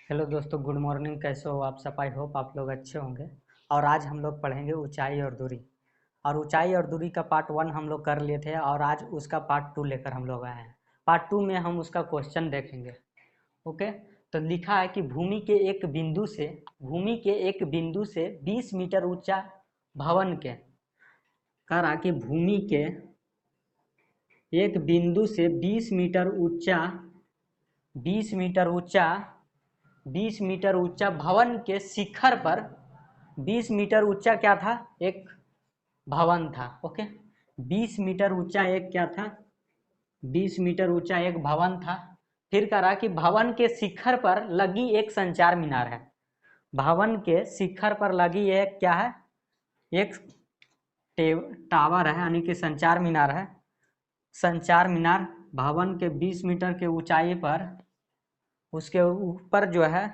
Hello दोस्तों, good morning. कैसे हो आप सब? आई होप आप लोग अच्छे होंगे। और आज हम लोग पढ़ेंगे ऊंचाई और दूरी। और ऊंचाई और दूरी का पार्ट 1 हम लोग कर लिए थे और आज उसका पार्ट 2 लेकर हम लोग आए हैं। पार्ट 2 में हम उसका क्वेश्चन देखेंगे। ओके। तो लिखा है कि भूमि के एक बिंदु से 20 मीटर ऊंचा भवन के कह रहा कि भूमि के एक बिंदु से 20 मीटर ऊंचा 20 मीटर ऊंचा 20 मीटर ऊंचा भवन के शिखर पर 20 मीटर ऊंचा क्या था? एक भवन था। ओके। 20 मीटर ऊंचा एक क्या था? 20 मीटर ऊंचा एक भवन था। फिर कह रहा कि भवन के शिखर पर लगी एक संचार मीनार है। भवन के शिखर पर लगी एक क्या है? एक टावर है, यानी कि संचार मीनार है। संचार मीनार भवन के 20 मीटर के ऊंचाई पर उसके ऊपर जो है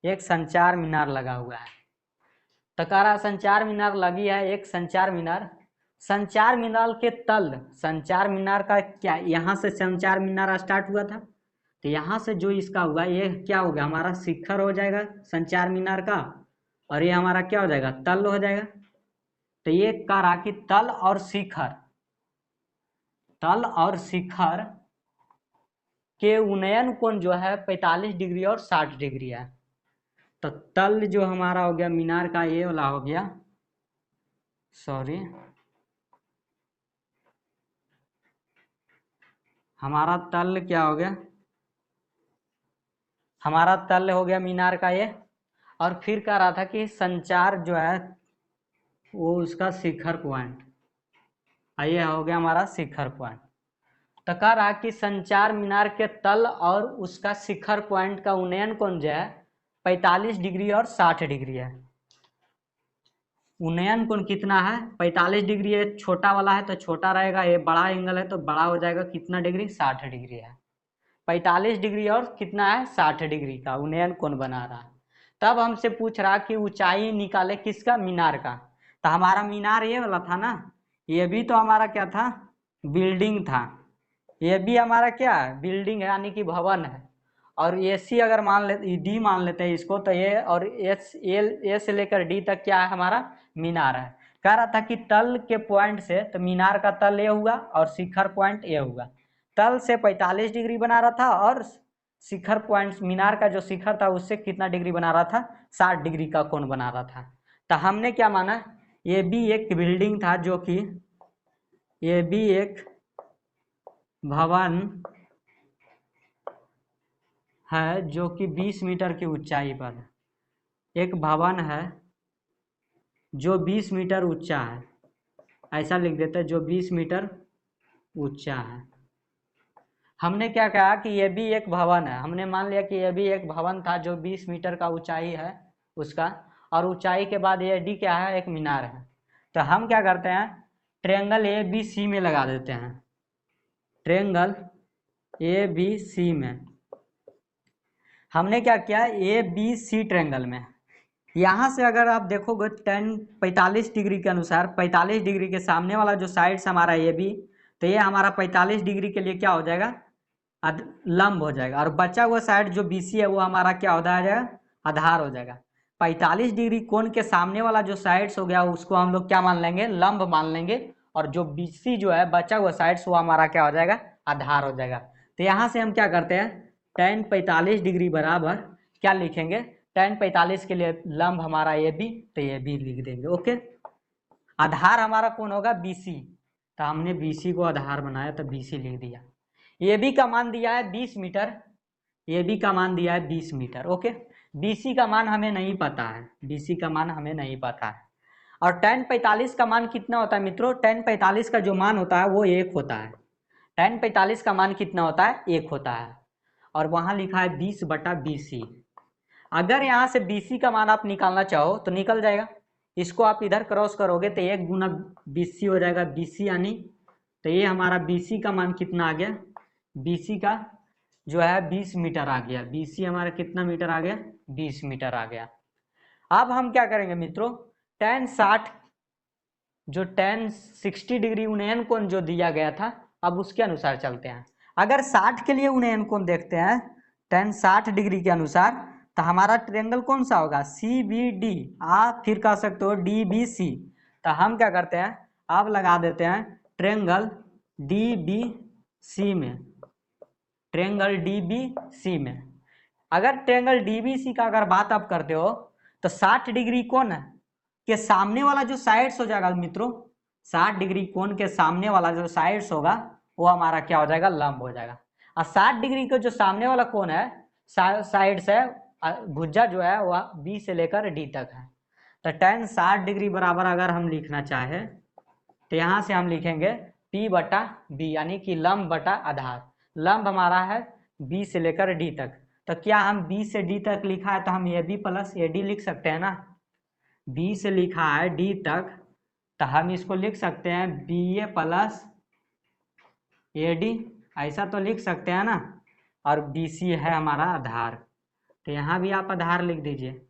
एक संचार मीनार लगा हुआ है। तकारा संचार मीनार लगी है एक संचार मीनार। संचार मीनार के तल संचार मीनार का क्या, यहाँ से संचार मीनार स्टार्ट हुआ था, तो यहाँ से जो इसका हुआ ये क्या हो गया? हमारा शिखर हो जाएगा संचार मीनार का, और ये हमारा क्या हो जाएगा? तल हो जाएगा। तो ये कह रहा कि तल और शिखर के उन्नयन कोण जो है 45 डिग्री और 60 डिग्री है। तो तल जो हमारा हो गया मीनार का, ये वाला हो गया, सॉरी, हमारा तल क्या हो गया? हमारा तल हो गया मीनार का ये। और फिर कह रहा था कि संचार जो है वो उसका शिखर पॉइंट, ये हो गया हमारा शिखर पॉइंट। तो कह रहा कि संचार मीनार के तल और उसका शिखर पॉइंट का उन्नयन कोण जो है 45 डिग्री और 60 डिग्री है। उन्नयन कोण कितना है? 45 डिग्री है। छोटा वाला है तो छोटा रहेगा, ये बड़ा एंगल है तो बड़ा हो जाएगा। कितना डिग्री? 60 डिग्री है। 45 डिग्री और कितना है? 60 डिग्री का उन्नयन कोण बना रहा है। तब हमसे पूछ रहा कि ऊंचाई निकाले किसका? मीनार का। तो हमारा मीनार ये वाला था ना, ये भी तो हमारा क्या था? बिल्डिंग था। ये भी हमारा क्या है? बिल्डिंग है, यानी कि भवन है। और ए सी अगर मान ले, डी मान लेते हैं इसको, तो ये और ए से लेकर डी तक क्या है? हमारा मीनार है। कह रहा था कि तल के पॉइंट से, तो मीनार का तल ये हुआ और शिखर पॉइंट ये हुआ। तल से 45 डिग्री बना रहा था और शिखर पॉइंट मीनार का जो शिखर था उससे कितना डिग्री बना रहा था? 60 डिग्री का कोण बना रहा था। तो हमने क्या माना? ये भी एक बिल्डिंग था, जो कि ये भी एक भवन है जो कि 20 मीटर की ऊंचाई पर है। एक भवन है जो 20 मीटर ऊंचा है, ऐसा लिख देते हैं, जो 20 मीटर ऊंचा है। हमने क्या कहा कि ये भी एक भवन है। हमने मान लिया कि ये भी एक भवन था जो 20 मीटर का ऊंचाई है उसका, और ऊंचाई के बाद ये डी क्या है? एक मीनार है। तो हम क्या करते हैं? ट्रायंगल ए बी सी में लगा देते हैं। ट्रायंगल ए बी सी में हमने क्या किया? ए बी सी ट्रायंगल में यहाँ से अगर आप देखोगे 45 डिग्री के अनुसार, 45 डिग्री के सामने वाला जो साइड्स हमारा ये भी, तो ये हमारा 45 डिग्री के लिए क्या हो जाएगा? लंब हो जाएगा। और बचा हुआ साइड जो बीसी है वो हमारा क्या हो जाएगा? आधार हो जाएगा। 45 डिग्री कोण के सामने वाला जो साइड्स हो गया उसको हम लोग क्या मान लेंगे? लंब मान लेंगे। और जो बीसी जो है बचा हुआ साइड्स वो हमारा क्या हो जाएगा? आधार हो जाएगा। तो यहाँ से हम क्या करते हैं? tan 45 डिग्री बराबर क्या लिखेंगे? tan 45 के लिए लंब हमारा ये भी, तो ये भी लिख देंगे। ओके। आधार हमारा कौन होगा? बीसी। तो हमने बीसी को आधार बनाया तो बीसी लिख दिया। ये भी का मान दिया है 20 मीटर, ये भी का मान दिया है 20 मीटर। ओके। बीसी का मान हमें नहीं पता है, बीसी का मान हमें नहीं पता है। और tan 45 का मान कितना होता है मित्रों? tan 45 का जो मान होता है वो 1 होता है। tan 45 का मान कितना होता है? 1 होता है। और वहां लिखा है 20/BC। अगर यहाँ से BC का मान आप निकालना चाहो तो निकल जाएगा। इसको आप इधर क्रॉस करोगे तो 1 गुना BC हो जाएगा, BC यानी, तो ये हमारा BC का मान कितना आ गया? BC का जो है 20 मीटर आ गया। BC हमारा कितना मीटर आ गया? 20 मीटर आ गया। अब हम क्या करेंगे मित्रों? tan 60 जो tan 60 डिग्री उन्नयन कोण जो दिया गया था, अब उसके अनुसार चलते हैं। अगर 60 के लिए उन्नयन कोण देखते हैं tan 60 डिग्री के अनुसार, तो हमारा ट्रायंगल कौन सा होगा, सी बी डी। आप फिर कह सकते हो डी बी सी। तो हम क्या करते हैं, अब लगा देते हैं ट्रायंगल डी बी सी में, ट्रायंगल डी बी सी में। अगर ट्रायंगल डी बी सी का अगर बात आप करते हो तो 60 डिग्री कोण है के सामने वाला जो साइड्स हो जाएगा मित्रों, 60 डिग्री कोण के सामने वाला जो साइड्स होगा वो हमारा क्या हो जाएगा, लंब हो जाएगा। और 60 डिग्री का जो सामने वाला कोण है, साइड्स है, भुजा जो है वह बी से लेकर डी तक है। तो tan 60 डिग्री बराबर अगर हम लिखना चाहे तो यहाँ से हम लिखेंगे P बटा बी, यानी कि लंब बटा आधार। लंब हमारा है बी से लेकर डी तक, तो क्या हम बी से डी तक लिखा है तो हम A B plus A D लिख सकते हैं ना। बी से लिखा है डी तक तो हम इसको लिख सकते हैं B A plus A D, ऐसा तो लिख सकते हैं ना। और बी सी है हमारा आधार, तो यहाँ भी आप आधार लिख दीजिए।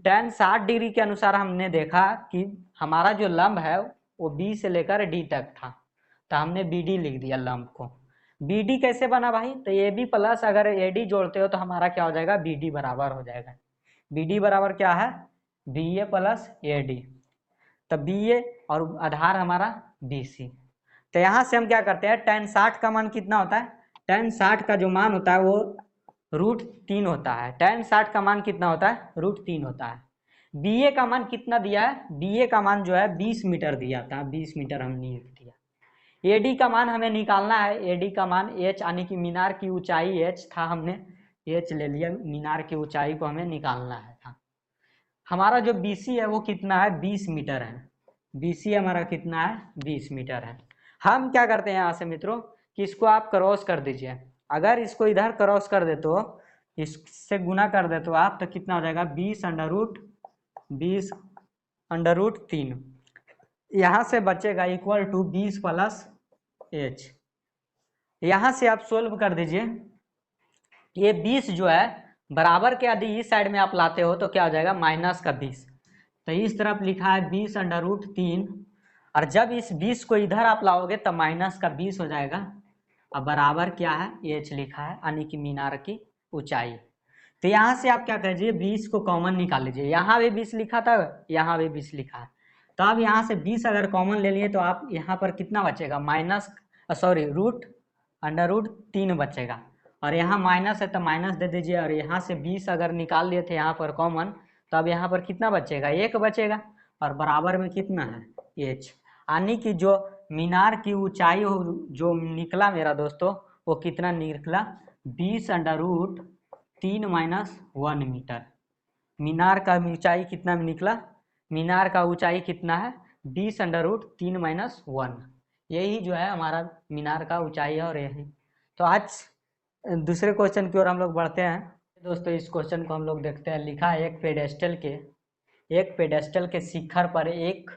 tan 60 डिग्री के अनुसार हमने देखा कि हमारा जो लंब है वो बी से लेकर डी तक था, तो हमने बी डी लिख दिया लंब को। बी डी कैसे बना भाई, तो ए बी प्लस अगर ए डी जोड़ते हो तो हमारा क्या हो जाएगा, बी डी बराबर हो जाएगा। बी डी बराबर क्या है, B A plus A D. तो बी ए और आधार हमारा बी सी। तो यहाँ से हम क्या करते हैं, tan 60 का मान कितना होता है, tan 60 का जो मान होता है वो √3 होता है। tan 60 का मान कितना होता है, √3 होता है। बी ए का मान कितना दिया है, बी ए का मान जो है 20 मीटर दिया था, 20 मीटर हमने लिख दिया। ए डी का मान हमें निकालना है, ए डी का मान h यानी कि मीनार की ऊंचाई h था, हमने h ले लिया, मीनार की ऊंचाई को हमें निकालना है था। हमारा जो बी सी है वो कितना है, 20 मीटर है। बी सी हमारा कितना है, 20 मीटर है। हम क्या करते हैं यहाँ से मित्रों कि इसको आप क्रॉस कर दीजिए। अगर इसको इधर क्रॉस कर दे तो इससे गुना कर दे तो आप, तो कितना हो जाएगा, 20√3 यहाँ से बचेगा इक्वल टू 20 प्लस h। यहाँ से आप सोल्व कर दीजिए। ये 20 जो है बराबर के यदि इस साइड में आप लाते हो तो क्या हो जाएगा, माइनस का 20। तो इस तरफ लिखा है 20√3, और जब इस 20 को इधर आप लाओगे तो माइनस का 20 हो जाएगा। अब बराबर क्या है, h लिखा है, यानी कि मीनार की ऊंचाई। तो यहाँ से आप क्या कीजिए, 20 को कॉमन निकाल लीजिए। यहाँ भी 20 लिखा था, यहाँ भी 20 लिखा है, तो अब यहाँ से 20 अगर कॉमन ले लिए तो आप यहाँ पर कितना बचेगा, √3 बचेगा। और यहाँ माइनस है तो माइनस दे दीजिए, और यहाँ से 20 अगर निकाल लिए थे यहाँ पर कॉमन, तो अब यहाँ पर कितना बचेगा, 1 बचेगा। और बराबर में कितना है, h, यानी कि जो मीनार की ऊंचाई जो निकला मेरा दोस्तों वो कितना निकला, 20√3 - 1 मीटर। मीनार का ऊंचाई कितना निकला, मीनार का ऊंचाई कितना है, 20√3 - 1। यही जो है हमारा मीनार का ऊंचाई है। और यही तो आज दूसरे क्वेश्चन की ओर हम लोग बढ़ते हैं दोस्तों। इस क्वेश्चन को हम लोग देखते हैं। लिखा है एक पेडेस्टल के शिखर पर एक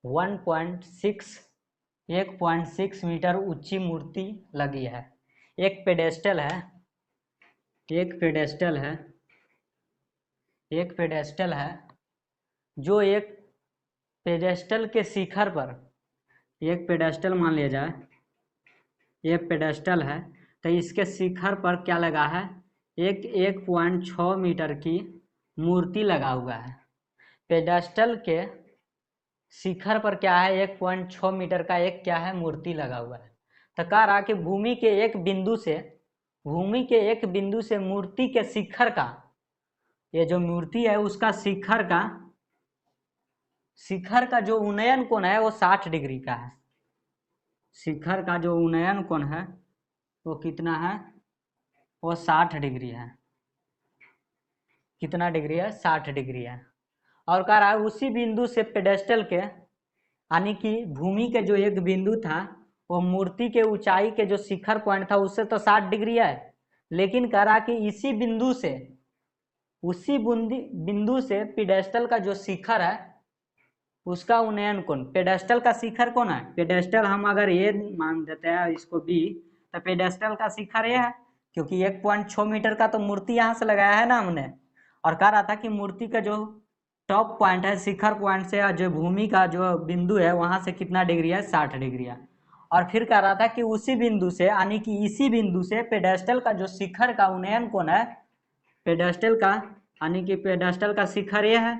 1.6 मीटर ऊंची मूर्ति लगी है। एक पेडेस्टल है जो एक पेडेस्टल के शिखर पर, एक पेडेस्टल मान लिया जाए, एक पेडेस्टल है तो इसके शिखर पर क्या लगा है, एक 1.6 मीटर की मूर्ति लगा हुआ है। पेडेस्टल के शिखर पर क्या है, 1.6 मीटर का एक क्या है, मूर्ति लगा हुआ है। तो कह रहा कि भूमि के एक बिंदु से मूर्ति के शिखर का, ये जो मूर्ति है उसका शिखर का जो उन्नयन कोण है वो 60 डिग्री का है। शिखर का जो उन्नयन कोण है वो कितना है, वो 60 डिग्री है। कितना डिग्री है, 60 डिग्री है। और कह रहा है उसी बिंदु से पेडेस्टल के, यानी कि भूमि के जो एक बिंदु था वो मूर्ति के ऊंचाई के जो शिखर पॉइंट था उससे तो 60 डिग्री है, लेकिन कह रहा कि उसी बिंदु से पेडेस्टल का जो शिखर है उसका उन्नयन कोण, पेडेस्टल का शिखर कौन है, पेडेस्टल हम अगर ये मान देते हैं इसको बी, तो पेडेस्टल का शिखर ये है, क्योंकि 1.6 मीटर का तो मूर्ति यहाँ से लगाया है ना हमने। और कह रहा था कि मूर्ति का जो टॉप पॉइंट है, शिखर पॉइंट से जो भूमि का जो बिंदु है वहां से कितना डिग्री है, 60 डिग्री है। और फिर कह रहा था कि उसी बिंदु से, यानी कि इसी बिंदु से पेडेस्टल का जो शिखर का उन्नयन कोण है पेडेस्टल का यानी कि पेडेस्टल का शिखर ये है,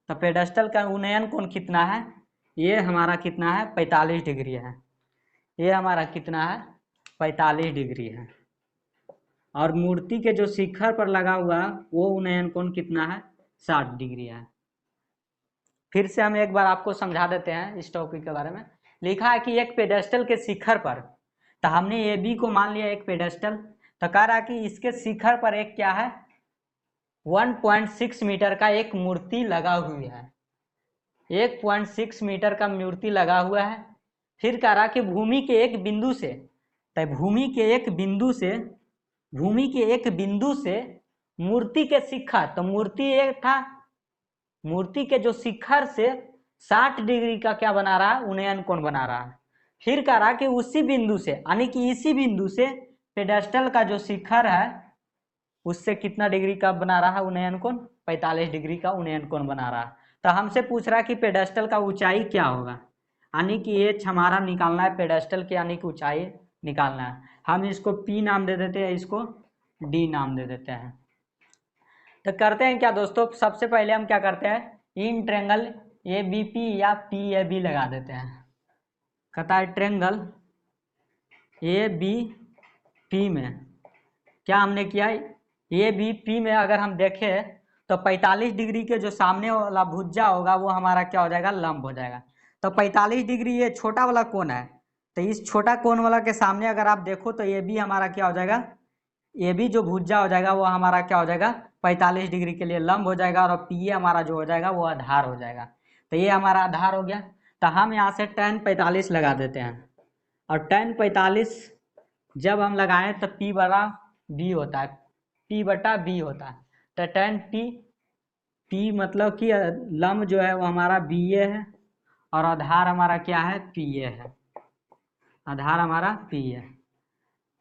तो पेडेस्टल का उन्नयन कोण कितना है, ये हमारा कितना है 45 डिग्री है, ये हमारा कितना है 45 डिग्री है। और मूर्ति के जो शिखर पर लगा हुआ वो उन्नयन कोण कितना है 60 डिग्री है। फिर से हम एक बार आपको समझा देते हैं इस टॉपिक के बारे में। लिखा है कि एक पेडेस्टल के शिखर पर, तो हमने ए बी को मान लिया एक पेडेस्टल, तो कह रहा कि इसके शिखर पर एक क्या है 1.6 मीटर का एक मूर्ति लगा हुई है, 1.6 मीटर का मूर्ति लगा हुआ है। फिर कह रहा कि भूमि के एक बिंदु से, तो भूमि के एक बिंदु से मूर्ति के शिखर, तो मूर्ति एक था, मूर्ति के जो शिखर से 60 डिग्री का क्या बना रहा है उन्नयन कोण बना रहा है। फिर कह रहा कि उसी बिंदु से यानी कि इसी बिंदु से पेडेस्टल का जो शिखर है उससे कितना डिग्री का बना रहा है उन्नयन कोण 45 डिग्री का उन्नयन कोण बना रहा है। तो हमसे पूछ रहा है कि पेडेस्टल का ऊंचाई क्या होगा, यानी कि एच हमारा निकालना है पेडेस्टल की, यानी कि ऊंचाई निकालना है। हम इसको P नाम दे देते हैं, इसको D नाम दे देते हैं। तो करते हैं क्या दोस्तों, सबसे पहले हम क्या करते हैं इन ट्रेंगल ABP या PAB लगा देते हैं। कहता है ट्रेंगल ABP में क्या हमने किया, ABP में अगर हम देखें तो 45 डिग्री के जो सामने वाला भुजा होगा वो हमारा क्या हो जाएगा लंब हो जाएगा। तो 45 डिग्री ये छोटा वाला कोण है, तो इस छोटा कोण वाला के सामने अगर आप देखो तो AB हमारा क्या हो जाएगा, AB जो भुजा हो जाएगा वो हमारा क्या हो जाएगा 45 डिग्री के लिए लंब हो जाएगा, और PA हमारा जो हो जाएगा वो आधार हो जाएगा। तो ये हमारा आधार हो गया। तो हम यहाँ से tan 45 लगा देते हैं, और tan 45 जब हम लगाएं तो P बड़ा B होता है, P बटा B होता है। तो tan P मतलब कि लंब जो है वो हमारा BA है, और आधार हमारा क्या है PA है, आधार हमारा PA।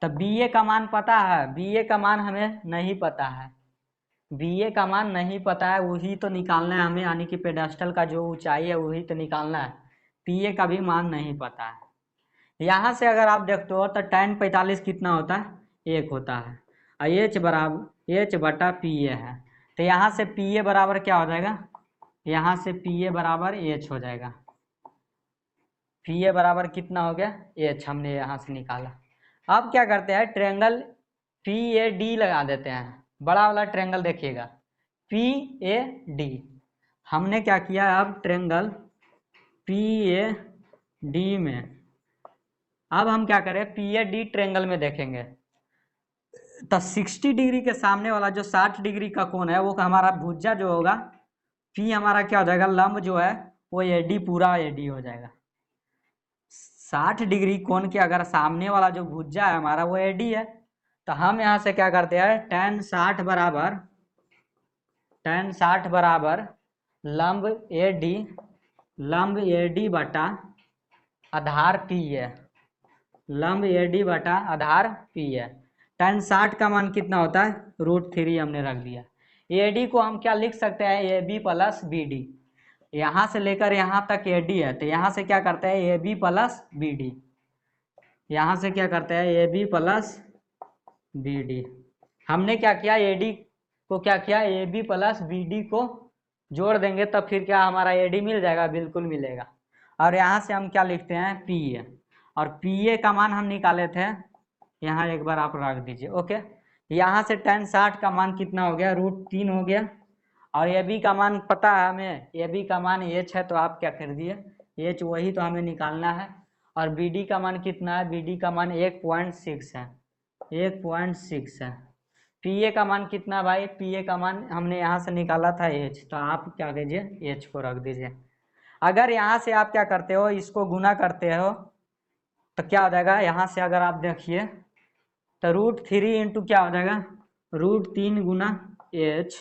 तो BA का मान पता है, BA का मान हमें नहीं पता है, BA का मान नहीं पता है, वही तो निकालना है हमें, यानी कि पेडेस्टल का जो ऊंचाई है वही तो निकालना है। PA का भी मान नहीं पता है। यहाँ से अगर आप देखते हो तो tan 45 कितना होता है 1 होता है, और H बराबर H बटा PA है। तो यहाँ से PA बराबर क्या हो जाएगा, यहाँ से PA बराबर H हो जाएगा। PA बराबर कितना हो गया H, हमने यहाँ से निकाला। अब क्या करते हैं ट्रेंगल PAD लगा देते हैं, बड़ा वाला ट्रेंगल देखिएगा PAD। हमने क्या किया, अब ट्रेंगल PAD में अब हम क्या करें PAD ट्रेंगल में देखेंगे तो 60 डिग्री के सामने वाला जो 60 डिग्री का कोण है वो हमारा भुजा जो होगा P हमारा क्या हो जाएगा लंब जो है वो AD पूरा AD हो जाएगा। 60 डिग्री कोण के अगर सामने वाला जो भुजा है हमारा वो AD है, तो हम यहाँ से क्या करते हैं tan 60 बराबर लंब AD बटा आधार PA, लंब AD बटा आधार PA। tan 60 का मान कितना होता है √3 हमने रख दिया। AD को हम क्या लिख सकते हैं AB प्लस BD, यहाँ से लेकर यहाँ तक AD है, तो यहाँ से क्या करते हैं AB प्लस BD, यहाँ से क्या करते हैं AB प्लस BD। हमने क्या किया AD को क्या किया AB प्लस BD को जोड़ देंगे तब फिर क्या हमारा AD मिल जाएगा, बिल्कुल मिलेगा। और यहाँ से हम क्या लिखते हैं PA, और PA का मान हम निकाले थे, यहाँ एक बार आप रख दीजिए। ओके, यहाँ से tan 60 का मान कितना हो गया √3 हो गया, और AB का मान पता है हमें, AB का मान H है, तो आप क्या कर दिए H वही तो हमें निकालना है। और BD का मान कितना है, BD का मान 1.6 है, 1.6 है। PA का मान कितना भाई, PA का मान हमने यहाँ से निकाला था H, तो आप क्या कीजिए H को रख दीजिए। अगर यहाँ से आप क्या करते हो इसको गुना करते हो तो क्या हो जाएगा, यहाँ से अगर आप देखिए तो √3 इंटू क्या हो जाएगा √3 गुना H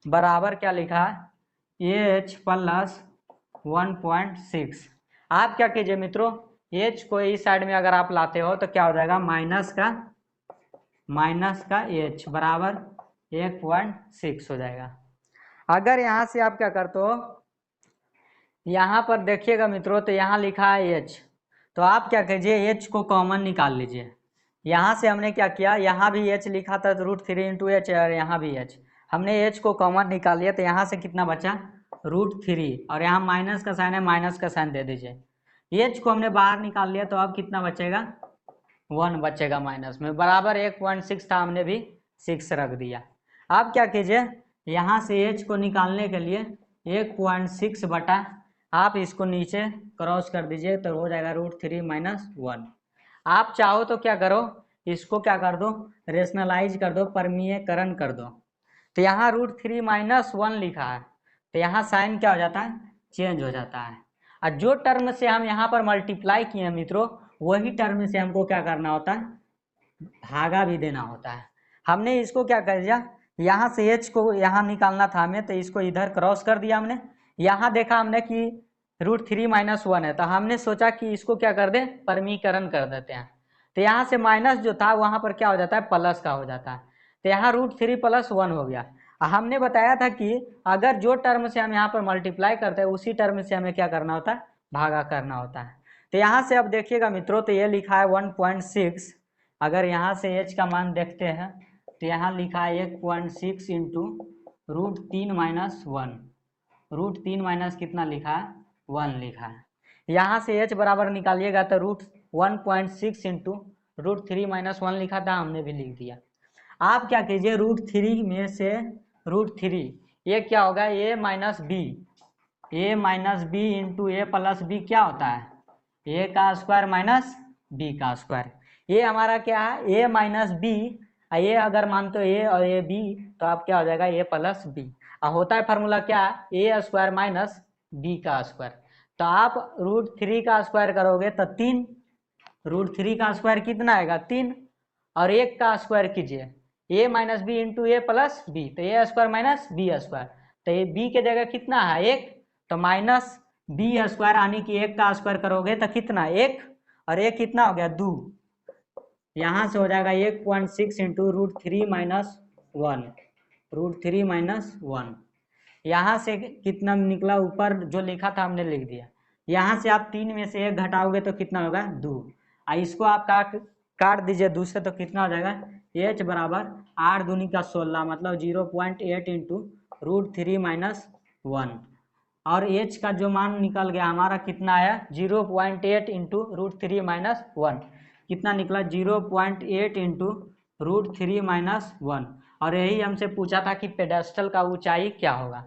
बराबर क्या लिखा है H प्लस 1.6। आप क्या कीजिए मित्रों H को इस साइड में अगर आप लाते हो तो क्या हो जाएगा माइनस का H बराबर 1.6 हो जाएगा। अगर यहाँ से आप क्या करते हो यहाँ पर देखिएगा मित्रों तो यहाँ लिखा है H, तो आप क्या कीजिए H को कॉमन निकाल लीजिए। यहाँ से हमने क्या किया, यहाँ भी H लिखा था √3 इंटू H और यहाँ भी H, हमने एच को कॉमन निकाल लिया तो यहाँ से कितना बचा √3 और यहाँ माइनस का साइन है, माइनस का साइन दे दीजिए। एच को हमने बाहर निकाल लिया तो अब कितना बचेगा 1 बचेगा माइनस में, बराबर 1.6 था, हमने भी 6 रख दिया। अब क्या कीजिए यहाँ से एच को निकालने के लिए 1.6 बटा आप इसको नीचे क्रॉस कर दीजिए तो हो जाएगा √3 - 1। आप चाहो तो क्या करो इसको क्या कर दो रेशनलाइज कर दो, परमीयकरण कर दो। तो यहाँ √3 - 1 लिखा है तो यहाँ साइन क्या हो जाता है चेंज हो जाता है। और जो टर्म से हम यहाँ पर मल्टीप्लाई किए मित्रों वही टर्म से हमको क्या करना होता है भागा भी देना होता है। हमने इसको क्या कर दिया यहाँ से एच को यहाँ निकालना था हमें तो इसको इधर क्रॉस कर दिया हमने। यहाँ देखा हमने कि √3 - 1 है तो हमने सोचा कि इसको क्या कर दें परमीकरण कर देते हैं। तो यहाँ से माइनस जो था वहाँ पर क्या हो जाता है प्लस का हो जाता है। तो यहाँ √3 + 1 हो गया। हमने बताया था कि अगर जो टर्म से हम यहाँ पर मल्टीप्लाई करते हैं उसी टर्म से हमें क्या करना होता है भागा करना होता है। तो यहाँ से अब देखिएगा मित्रों तो ये लिखा है 1.6। अगर यहाँ से एच का मान देखते हैं तो यहाँ लिखा है 1.6 × √3 - 1। √3 माइनस कितना लिखा है 1 लिखा है। यहाँ से एच बराबर निकालिएगा तो √1.6 × √3 - 1 लिखा था, हमने भी लिख दिया। आप क्या कीजिए √3 में से √3 ये क्या होगा a - b, a - b × a + b क्या होता है a का स्क्वायर माइनस b का स्क्वायर। ये हमारा क्या है a - b, ये अगर मानते हो a और a b तो आप क्या हो जाएगा a + b। होता है फार्मूला क्या a² - b का स्क्वायर। तो आप √3 का स्क्वायर करोगे तो 3, √3 का स्क्वायर कितना आएगा 3 और 1 का स्क्वायर कीजिए a - b × a + b तो a² - b²। तो ये b के जगह कितना है 1 तो -b² यानी कि 1 का स्क्वायर करोगे तो कितना 1 और 1 कितना हो गया 2। यहाँ से हो जाएगा 1.6 × √3 - 1, √3 - 1। यहाँ से कितना निकला ऊपर जो लिखा था हमने लिख दिया। यहाँ से आप 3 में से 1 घटाओगे तो कितना होगा 2। इसको आप काट दीजिए 2 से तो कितना हो जाएगा h बराबर 8 दूनी का 16 मतलब 0.8 × √3 - 1। और h का जो मान निकल गया हमारा कितना आया 0.8 × √3 - 1 कितना निकला 0.8 × √3 - 1। और यही हमसे पूछा था कि पेडेस्टल का ऊंचाई क्या होगा।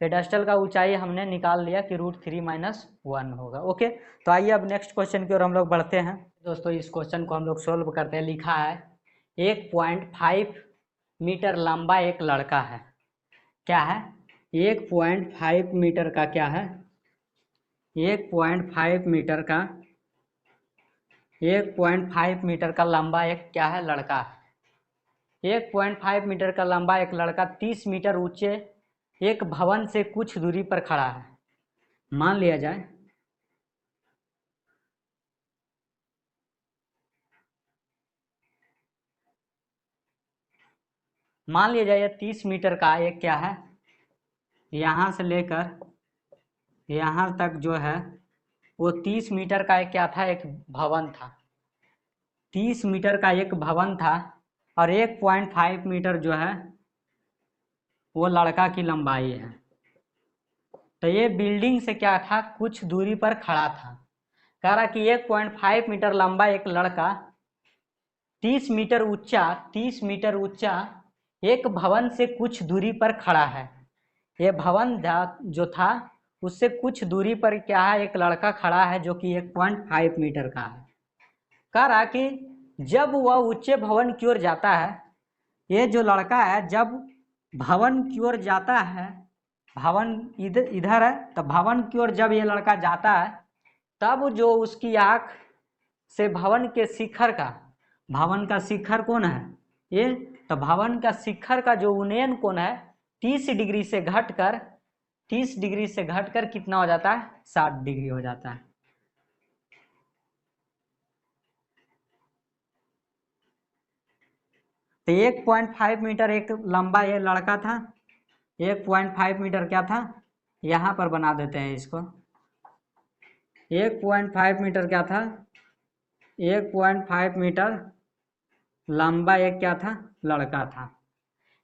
पेडेस्टल का ऊंचाई हमने निकाल लिया कि √3 - 1 होगा। ओके तो आइए अब नेक्स्ट क्वेश्चन की ओर हम लोग बढ़ते हैं। दोस्तों इस क्वेश्चन को हम लोग सोल्व करते हैं। लिखा है 1.5 मीटर लंबा एक लड़का है। क्या है 1.5 मीटर का क्या है 1.5 मीटर का 1.5 मीटर का लंबा एक क्या है लड़का है। 1.5 मीटर का लंबा एक लड़का 30 मीटर ऊंचे एक भवन से कुछ दूरी पर खड़ा है। मान लिया जाए ये 30 मीटर का एक क्या है यहाँ से लेकर यहाँ तक जो है वो 30 मीटर का एक क्या था एक भवन था। 30 मीटर का एक भवन था और 1.5 मीटर जो है वो लड़का की लंबाई है। तो ये बिल्डिंग से क्या था कुछ दूरी पर खड़ा था। कह रहा कि 1.5 मीटर लंबा एक लड़का 30 मीटर ऊंचा एक भवन से कुछ दूरी पर खड़ा है। ये भवन जो था उससे कुछ दूरी पर क्या है एक लड़का खड़ा है जो कि 1.5 मीटर का है। कह रहा कि जब वह ऊंचे भवन की ओर जाता है, ये जो लड़का है जब भवन की ओर जाता है, भवन इधर है तो भवन की ओर जब ये लड़का जाता है तब जो उसकी आँख से भवन का शिखर कौन है ये तो भवन का शिखर का जो उन्नयन कोण है 30 डिग्री से घटकर कितना हो जाता है 60 डिग्री हो जाता है। तो 1.5 मीटर एक लंबा ये लड़का था। 1.5 मीटर क्या था यहाँ पर बना देते हैं इसको। 1.5 मीटर क्या था 1.5 मीटर लंबा एक क्या था लड़का था।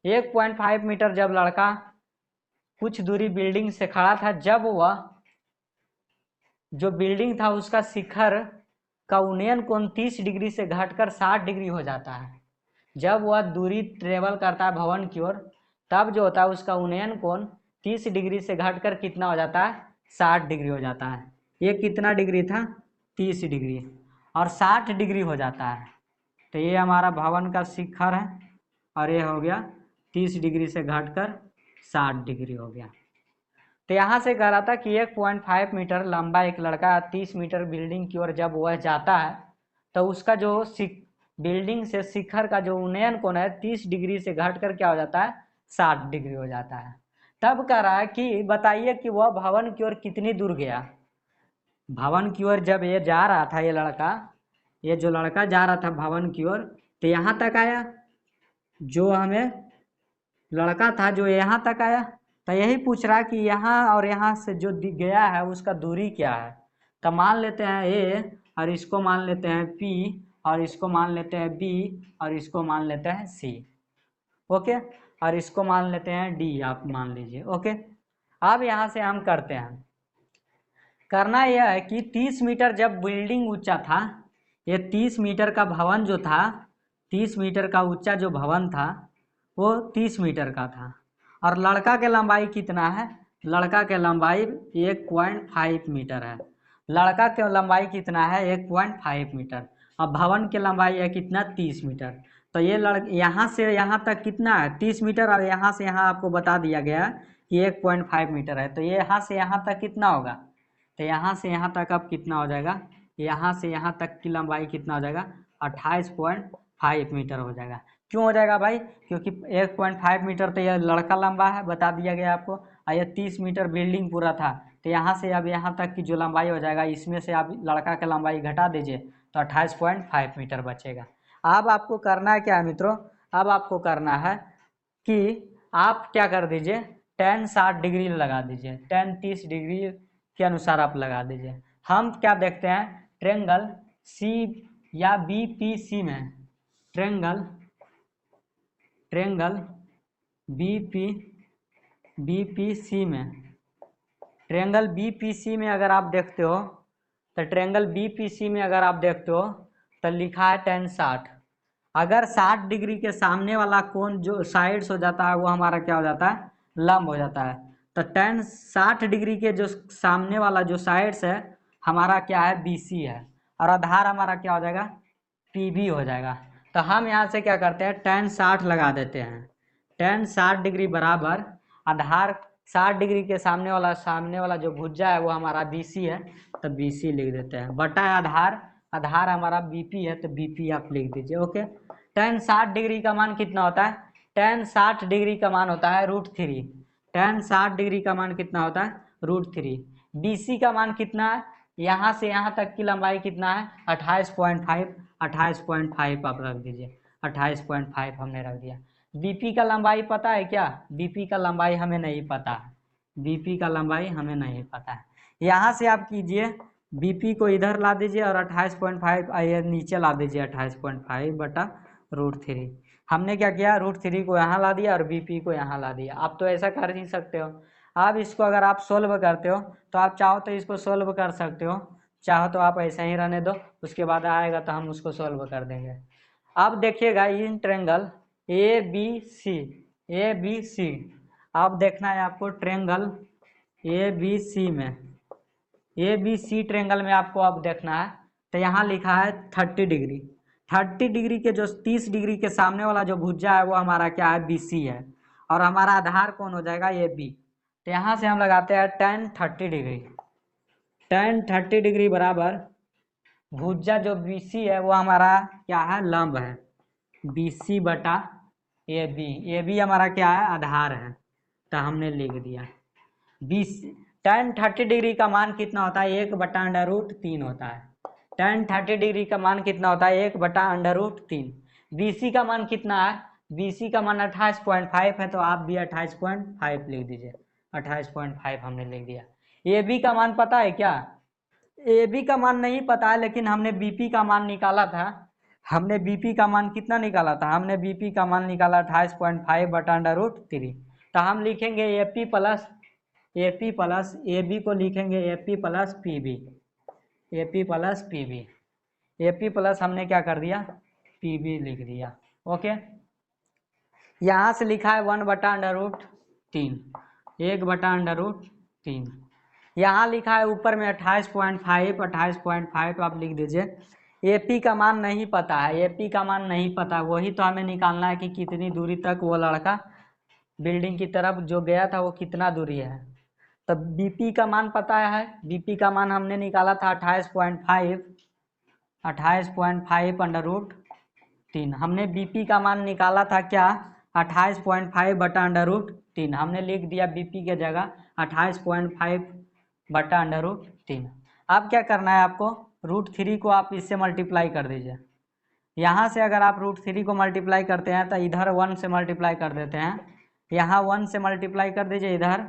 1.5 मीटर जब लड़का कुछ दूरी बिल्डिंग से खड़ा था, जब वह जो बिल्डिंग था उसका शिखर का उन्नयन कोण 30 डिग्री से घटकर 60 डिग्री हो जाता है। जब वह दूरी ट्रेवल करता है भवन की ओर, तब जो होता है उसका उन्नयन कोण 30 डिग्री से घटकर कितना हो जाता है, 60 डिग्री हो जाता है। ये कितना डिग्री था, 30 डिग्री, और 60 डिग्री हो जाता है। तो ये हमारा भवन का शिखर है और ये हो गया 30 डिग्री से घटकर 60 डिग्री हो गया। तो यहाँ से कह रहा था कि 1.5 मीटर लंबा एक लड़का 30 मीटर बिल्डिंग की ओर जब वह जाता है, तो उसका जो बिल्डिंग से शिखर का जो उन्नयन कोण है 30 डिग्री से घटकर क्या हो जाता है, 60 डिग्री हो जाता है। तब कह रहा है कि बताइए कि वह भवन की ओर कितनी दूर गया। भवन की ओर जब ये जा रहा था, ये लड़का, ये जो लड़का जा रहा था भवन की ओर, तो यहाँ तक आया, जो हमें लड़का था जो यहाँ तक आया। तो यही पूछ रहा है कि यहाँ और यहाँ से जो गया है उसका दूरी क्या है। तो मान लेते हैं ए, और इसको मान लेते हैं पी, और इसको मान लेते हैं बी, और इसको मान लेते हैं सी। ओके, और इसको मान लेते हैं डी, आप मान लीजिए। ओके, अब यहाँ से हम करते हैं, करना यह है कि 30 मीटर जब बिल्डिंग ऊंचा था, ये 30 मीटर का भवन जो था, 30 मीटर का ऊंचा जो भवन था वो 30 मीटर का था। और लड़का के लंबाई कितना है, लड़का के लंबाई 1.5 मीटर है। लड़का के लंबाई कितना है, 1.5 मीटर। अब भवन के लंबाई है कितना, 30 मीटर। तो ये यहाँ से यहाँ तक कितना है, 30 मीटर, और यहाँ से यहाँ आपको बता दिया गया कि 1.5 मीटर है। तो ये यहाँ से यहाँ तक कितना होगा, तो यहाँ से यहाँ तक अब कितना हो जाएगा, यहाँ से यहाँ तक की लंबाई कितना हो जाएगा, 28.5 मीटर हो जाएगा। क्यों हो जाएगा भाई, क्योंकि 1.5 मीटर तो यह लड़का लंबा है, बता दिया गया आपको, और यह 30 मीटर बिल्डिंग पूरा था। तो यहाँ से अब यहाँ तक की जो लंबाई हो जाएगा, इसमें से आप लड़का की लंबाई घटा दीजिए तो 28.5 मीटर बचेगा। अब आपको करना है क्या है मित्रों, अब आपको करना है कि आप क्या कर दीजिए, tan 60 डिग्री लगा दीजिए, tan 30 डिग्री के अनुसार आप लगा दीजिए। हम क्या देखते हैं, ट्रेंगल सी या बीपीसी में, ट्रेंगल बीपीसी में, ट्रेंगल बीपीसी में अगर आप देखते हो, तो ट्रेंगल बीपीसी में अगर आप देखते हो तो लिखा है tan 60। अगर 60 डिग्री के सामने वाला कोण जो साइड्स हो जाता है वो हमारा क्या हो जाता है, लंब हो जाता है। तो tan 60 डिग्री के जो सामने वाला जो साइड्स है हमारा क्या है, बीसी है, और आधार हमारा क्या हो जाएगा, पीबी हो जाएगा। तो हम यहाँ से क्या करते हैं, tan 60 लगा देते हैं। tan 60 डिग्री बराबर आधार 60 डिग्री के सामने वाला जो भुजा है वो हमारा बीसी है, तो बीसी लिख देते हैं, बटा आधार, आधार हमारा बीपी है तो बीपी आप लिख दीजिए। ओके, tan 60 डिग्री का मान कितना होता है, tan 60 डिग्री का मान होता है √3। tan 60 डिग्री का मान कितना होता है, √3। बीसी का मान कितना है, यहाँ से यहाँ तक की लंबाई कितना है, 28.5, 28.5 आप रख दीजिए, 28.5 हमने रख दिया। बीपी का लंबाई पता है क्या, बीपी का लंबाई हमें नहीं पता है, बीपी का लंबाई हमें नहीं पता है। यहाँ से आप कीजिए, बीपी को इधर ला दीजिए और 28.5 नीचे ला दीजिए, 28.5 बटा √3। हमने क्या किया, √3 को यहाँ ला दिया और बीपी को यहाँ ला दिया। आप तो ऐसा कर ही सकते हो। अब इसको अगर आप सोल्व करते हो तो आप चाहो तो इसको सोल्व कर सकते हो, चाहो तो आप ऐसा ही रहने दो, उसके बाद आएगा तो हम उसको सोल्व कर देंगे। अब देखिएगा in triangle A B C, अब देखना है आपको ट्रेंगल ए बी सी में, ए बी सी ट्रेंगल में आपको अब देखना है। तो यहाँ लिखा है 30 डिग्री, 30 डिग्री के जो 30 डिग्री के सामने वाला जो भुजा है वो हमारा क्या है, बीसी है, और हमारा आधार कौन हो जाएगा, ये बी। तो यहाँ से हम लगाते हैं tan 30 डिग्री, tan 30 डिग्री बराबर भुजा जो बीसी है वो हमारा क्या है, लंब है, बीसी बटा ए बी हमारा क्या है, आधार है। तो हमने लिख दिया 20। tan 30 डिग्री का मान कितना होता है, 1/√3 होता है। tan 30 डिग्री का मान कितना होता है, 1/√3। बीसी का मान कितना है, बीसी का मान 28.5 है, तो आप भी 28.5 लिख दीजिए, 28.5 हमने लिख दिया। ए बी का मान पता है क्या, ए बी का मान नहीं पता है, लेकिन हमने बीपी का मान निकाला था, हमने बीपी का मान कितना निकाला था, हमने बीपी का मान निकाला 28.5 बटा √3। तो हम लिखेंगे एपी प्लस ए बी को लिखेंगे AP plus P B, AP plus P B, AP plus हमने क्या कर दिया, पी बी लिख दिया। ओके, यहाँ से लिखा है 1 बटा √3, 1 बटा √3। यहाँ लिखा है ऊपर में 28.5 आप लिख दीजिए। एपी का मान नहीं पता है, एपी का मान नहीं पता, वही तो हमें निकालना है कि कितनी दूरी तक वो लड़का बिल्डिंग की तरफ जो गया था वो कितना दूरी है। तब बीपी का मान पता है, बीपी का मान हमने निकाला था 28.5 √3। हमने बीपी का मान निकाला था क्या, 28.5 बटा √3। हमने लिख दिया बीपी के जगह 28.5 बटा √3। अब क्या करना है आपको, √3 को आप इससे मल्टीप्लाई कर दीजिए। यहाँ से अगर आप √3 को मल्टीप्लाई करते हैं तो इधर 1 से मल्टीप्लाई कर देते हैं, यहाँ 1 से मल्टीप्लाई कर दीजिए, इधर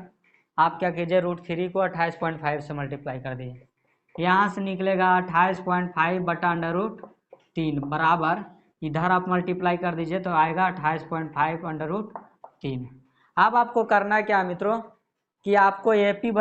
आप क्या कीजिए √3 को 28.5 से मल्टीप्लाई कर दीजिए। यहाँ से निकलेगा 28.5 बटा √3 बराबर, इधर आप मल्टीप्लाई कर दीजिए तो आएगा 28.5 √3। अब आपको करना क्या मित्रों कि आपको एपी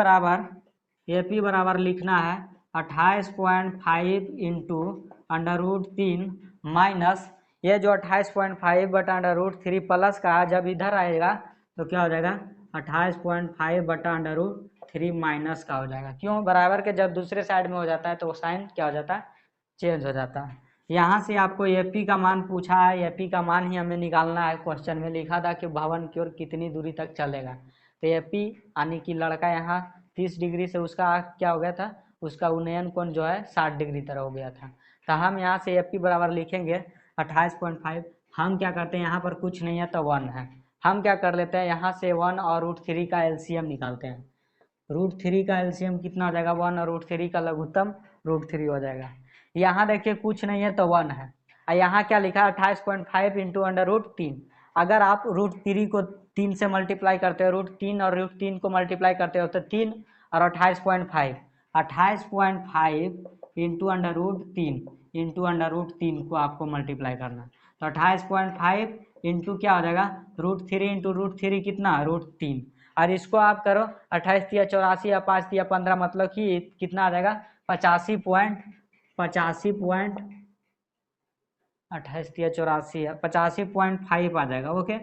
बराबर लिखना है 28.5 इंटू √3 माइनस ये जो 28.5 बटा √3 प्लस का है, जब इधर आएगा तो क्या हो जाएगा 28.5 बटा √3 माइनस का हो जाएगा। क्यों, बराबर के जब दूसरे साइड में हो जाता है तो वो साइन क्या हो जाता है, चेंज हो जाता है। यहाँ से आपको एपी का मान पूछा है, एपी का मान ही हमें निकालना है। क्वेश्चन में लिखा था कि भवन की ओर कितनी दूरी तक चलेगा, तो एपी यानी कि लड़का यहाँ 30 डिग्री से उसका क्या हो गया था, उसका उन्नयन कोण जो है 60 डिग्री तरह हो गया था। तो हम यहाँ से एपी बराबर लिखेंगे 28.5। हम क्या करते हैं, यहाँ पर कुछ नहीं है तो 1 है, हम क्या कर लेते हैं यहाँ से 1 और √3 का एलसीएम निकालते हैं। √3 का एलसीएम कितना हो जाएगा, 1 और √3 का लघुत्तम √3 हो जाएगा। यहाँ देखिए कुछ नहीं है तो 1 है, और यहाँ क्या लिखा है 28.5 इंटू √3। अगर आप √3 को 3 से मल्टीप्लाई करते हो, √3 और √3 को मल्टीप्लाई करते हो तो 3 और 28.5 इंटू √3 को आपको मल्टीप्लाई करना, तो 28.5 इंटू क्या हो जाएगा √3 इंटू √3 कितना √3, और इसको आप करो 28 या 84 या 5 या 15 मतलब कि कितना आ जाएगा 85.5 आ जाएगा। ओके,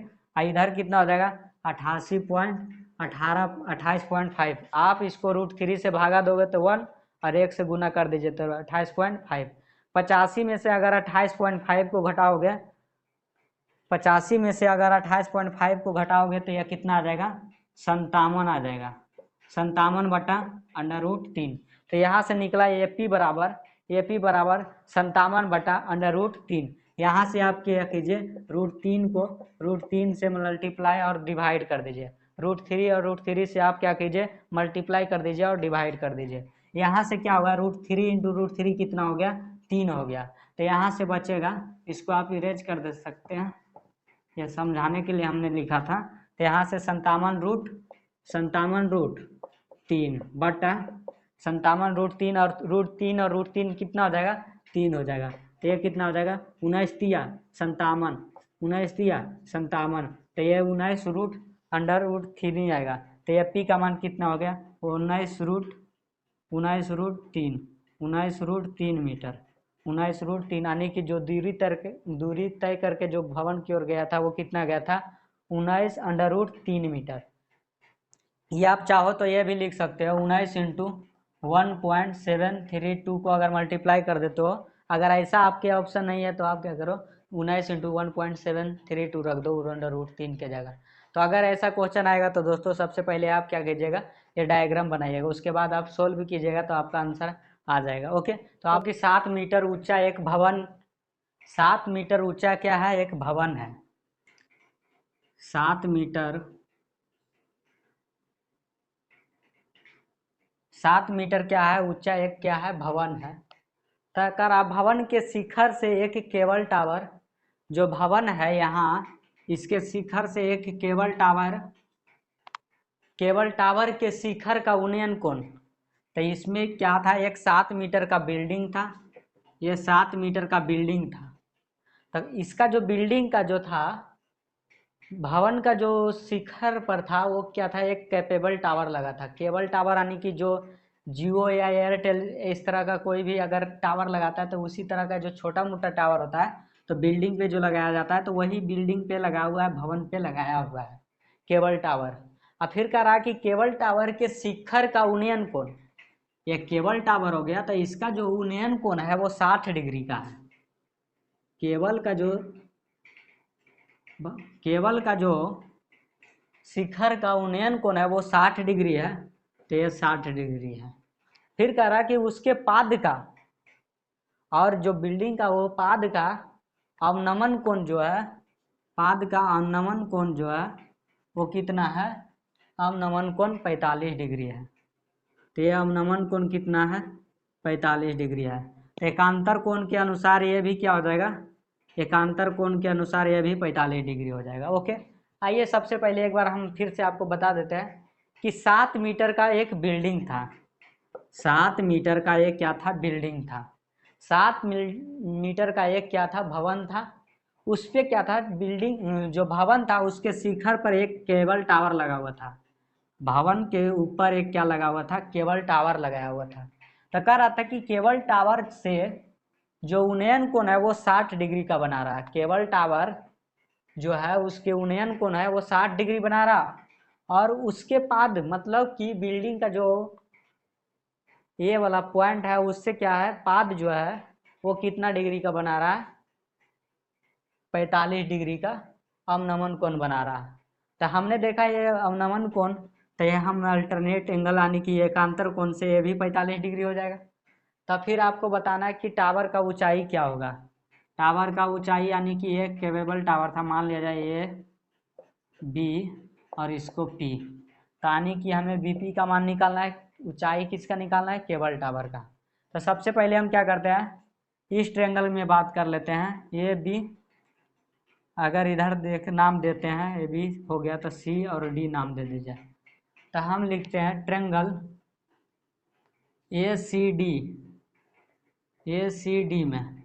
इधर कितना हो जाएगा 28.5। आप इसको √3 से भागा दोगे तो 1 और 1 से गुना कर दीजिए तो 28.5। 85 में से अगर 28.5 को घटाओगे, 85 में से अगर 28.5 को घटाओगे तो यह कितना आ जाएगा 57 आ जाएगा, 57 बटा √3। तो यहाँ से निकला एपी बराबर 57 बटा √3। यहाँ से आप क्या कीजिए √3 को √3 से मल्टीप्लाई और डिवाइड कर दीजिए, √3 और √3 से आप क्या कीजिए मल्टीप्लाई कर दीजिए और डिवाइड कर दीजिए। यहाँ से क्या होगा √3 इंटू √3 कितना हो गया 3 हो गया, तो यहाँ से बचेगा, इसको आप इरेज कर दे सकते हैं, यह समझाने के लिए हमने लिखा था। तो यहाँ से 57 √3 बटा 57 √3 और √3 कितना हो जाएगा 3 हो जाएगा, तो ये कितना हो जाएगा 19 तिया 57, 19 तिया 57, तो ये 19 √3 आएगा। तो ये पी का मान कितना हो गया 19 √3 मीटर, 19 √3, यानी कि जो दूरी तय करके जो भवन की ओर गया था वो कितना गया था 19 √3 मीटर। ये आप चाहो तो ये भी लिख सकते हो 19 इंटू 1.732 को अगर मल्टीप्लाई कर देते हो, अगर ऐसा आपके ऑप्शन नहीं है तो आप क्या करो 19 इंटू 1.732 रख दो √3 के जगह। तो अगर ऐसा क्वेश्चन आएगा तो दोस्तों सबसे पहले आप क्या कीजिएगा ये डायग्राम बनाइएगा, उसके बाद आप सोल्व कीजिएगा तो आपका आंसर आ जाएगा। ओके, तो आपकी 7 मीटर ऊंचा एक भवन, 7 मीटर ऊंचा क्या है एक भवन है, 7 मीटर क्या है ऊंचा एक क्या है भवन है। तकर आप भवन के शिखर से एक केबल टावर, जो भवन है यहाँ इसके शिखर से एक केबल टावर के शिखर का उन्नयन कोण, तो इसमें क्या था एक 7 मीटर का बिल्डिंग था, ये 7 मीटर का बिल्डिंग था, तो इसका जो बिल्डिंग का जो था, भवन का जो शिखर पर था वो क्या था, एक केबल टावर लगा था। केबल टावर यानी कि जो जियो या एयरटेल इस तरह का कोई भी अगर टावर लगाता है तो उसी तरह का जो छोटा मोटा टावर होता है तो बिल्डिंग पे जो लगाया जाता है, तो वही बिल्डिंग पे लगा हुआ है, भवन पे लगाया हुआ है केबल टावर। और फिर कह रहा कि केबल टावर के शिखर का उन्नयन कोण, ये केबल टावर हो गया तो इसका जो उन्नयन कोण है वो 60 डिग्री का है। केबल का जो केबल का जो शिखर का उन्नयन कोण है वो 60 डिग्री है, तो ये 60 डिग्री है। फिर कह रहा कि उसके पाद का और जो बिल्डिंग का वो पाद का अवनमन कोण जो है, पाद का अवनमन कोण जो है वो कितना है, अवनमन कोण 45 डिग्री है। तो ये अवनमन कोण कितना है, 45 डिग्री है। एकांतर कोण के अनुसार ये भी क्या हो जाएगा, एकांतर कोण के अनुसार ये भी 45 डिग्री हो जाएगा। ओके, आइए सबसे पहले एक बार हम फिर से आपको बता देते हैं कि 7 मीटर का एक बिल्डिंग था, 7 मीटर का एक क्या था, बिल्डिंग था। 7 मीटर का एक क्या था, भवन था। उस पे क्या था, बिल्डिंग जो भवन था उसके शिखर पर एक केबल टावर लगा हुआ था। भवन के ऊपर एक क्या लगा हुआ था, केबल टावर लगाया हुआ था। तो कह रहा था कि केबल टावर से जो उन्नयन कोण है वो 60 डिग्री का बना रहा है। केबल टावर जो है उसके उन्नयन कोण है वो 60 डिग्री बना रहा, और उसके पाद मतलब कि बिल्डिंग का जो ये वाला पॉइंट है उससे क्या है, पाद जो है वो कितना डिग्री का बना रहा है, 45 डिग्री का अवनमन कोण बना रहा है। तो हमने देखा ये अवनमन कोण, तो ये हम अल्टरनेट एंगल यानी कि एकांतर कोण से ये भी 45 डिग्री हो जाएगा। तब फिर आपको बताना है कि टावर का ऊंचाई क्या होगा। टावर का ऊंचाई यानी कि एक केबल टावर था, मान लिया जाए ये बी और इसको पी, तो यानी कि हमें बीपी का मान निकालना है, ऊंचाई किसका निकालना है, केबल टावर का। तो सबसे पहले हम क्या करते हैं, इस ट्रायंगल में बात कर लेते हैं। ये बी, अगर इधर देख नाम देते हैं, ए बी हो गया तो सी और डी नाम दे दीजिए। तो हम लिखते हैं ट्रायंगल ए सी डी में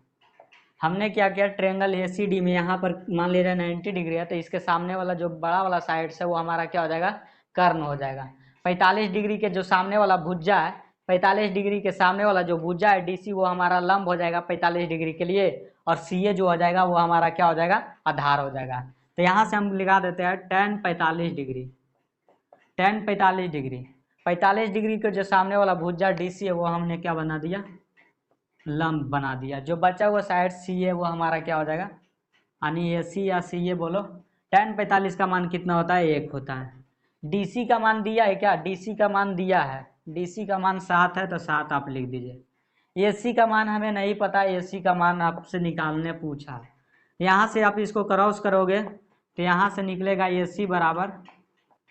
हमने क्या किया, ट्रायंगल ए सी डी में यहाँ पर मान लीजिए 90 डिग्री है, तो इसके सामने वाला जो बड़ा वाला साइड है वो हमारा क्या हो जाएगा, कर्ण हो जाएगा। 45 डिग्री के जो सामने वाला भुजा है, 45 डिग्री के सामने वाला जो भुजा है डीसी, वो हमारा लंब हो जाएगा 45 डिग्री के लिए, और सी ए जो हो जाएगा वो हमारा क्या हो जाएगा, आधार हो जाएगा। तो यहाँ से हम लगा देते हैं tan 45 degree, tan 45 degree, 45 degree के जो सामने वाला भुजा डीसी है वो हमने क्या बना दिया, लंब बना दिया। जो बचा हुआ साइड सी है वो हमारा क्या हो जाएगा, यानी ए सी या सी ए बोलो। tan 45 का मान कितना होता है, 1 होता है। डीसी का मान दिया है क्या, डीसी का मान दिया है, डीसी का मान 7 है तो 7 आप लिख दीजिए। एसी का मान हमें नहीं पता, एसी का मान आपसे निकालने पूछा। यहाँ से आप इसको क्रॉस करोगे तो यहाँ से निकलेगा एसी बराबर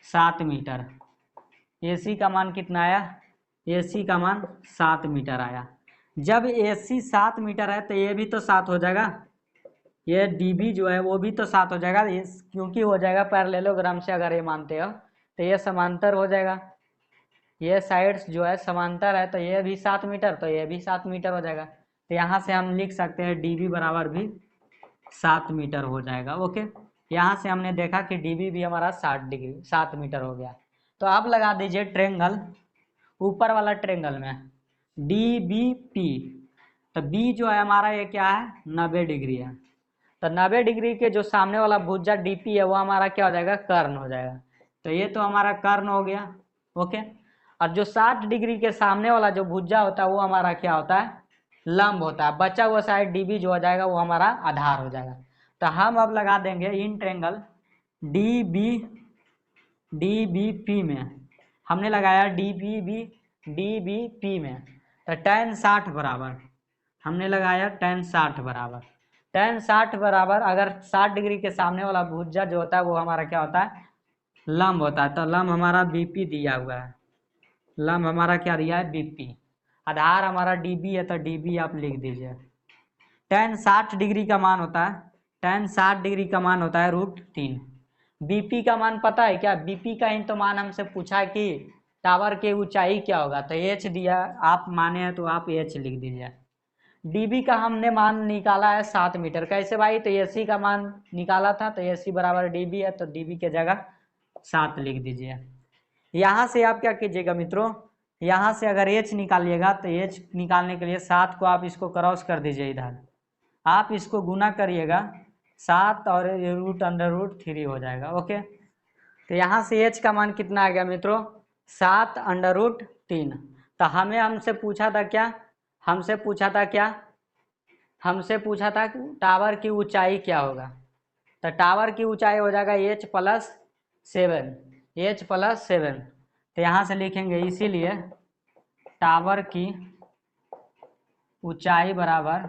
7 मीटर। एसी का मान कितना आया, एसी का मान 7 मीटर आया। जब एसी 7 मीटर है तो ये भी तो 7 हो जाएगा, ये डीबी जो है वो भी तो 7 हो जाएगा, क्योंकि हो जाएगा पैरेललोग्राम से, अगर ये मानते हो तो ये समांतर हो जाएगा। ये साइड्स जो है समांतर है तो ये भी 7 मीटर, तो ये भी 7 मीटर हो जाएगा। तो यहाँ से हम लिख सकते हैं डीबी बराबर भी 7 मीटर हो जाएगा। ओके, यहाँ से हमने देखा कि डीबी भी हमारा 7 मीटर हो गया। तो आप लगा दीजिए ट्रेंगल, ऊपर वाला ट्रेंगल में डी बी पी, तो बी जो है हमारा ये क्या है, 90 डिग्री है। तो 90 डिग्री के जो सामने वाला भुजा डीपी है वो हमारा क्या हो जाएगा, कर्ण हो जाएगा। तो ये तो हमारा कर्ण हो गया। ओके, और जो 60 डिग्री के सामने वाला जो भुजा होता है वो हमारा क्या होता है, लंब होता है। बचा हुआ साइड डीबी जो हो जाएगा वो हमारा आधार हो जाएगा। तो हम अब लगा देंगे इन ट्रेंगल डी बी पी में, हमने लगाया डी बी पी में, तो tan 60 बराबर हमने लगाया tan 60 बराबर, tan 60 बराबर, अगर 60 डिग्री के सामने वाला भुजा जो होता है वो हमारा क्या होता है, लंब होता है। तो लंब हमारा बीपी दिया हुआ है, लंब हमारा क्या दिया है, बीपी। आधार हमारा डीबी है तो डीबी आप लिख दीजिए। tan 60 डिग्री का मान होता है, tan 60 डिग्री का मान होता है √3। बीपी का मान पता है क्या, बीपी का ही तो मान हमसे पूछा कि टावर की ऊंचाई क्या होगा, तो एच दिया, आप माने हैं तो आप एच लिख दीजिए। डीबी का हमने मान निकाला है 7 मीटर। कैसे भाई? तो एसी का मान निकाला था, तो एसी बराबर डीबी है, तो डीबी के जगह 7 लिख दीजिए। यहाँ से आप क्या कीजिएगा मित्रों, यहाँ से अगर एच निकालिएगा तो एच निकालने के लिए 7 को आप इसको क्रॉस कर दीजिए, इधर आप इसको गुना करिएगा 7 और √3 हो जाएगा। ओके, तो यहाँ से एच का मान कितना आ गया मित्रों? 7√3। तो हमसे पूछा था क्या? हमसे पूछा था कि टावर की ऊंचाई क्या होगा। तो टावर की ऊंचाई हो जाएगा H+7, H+7। तो यहाँ से लिखेंगे, इसीलिए टावर की ऊंचाई बराबर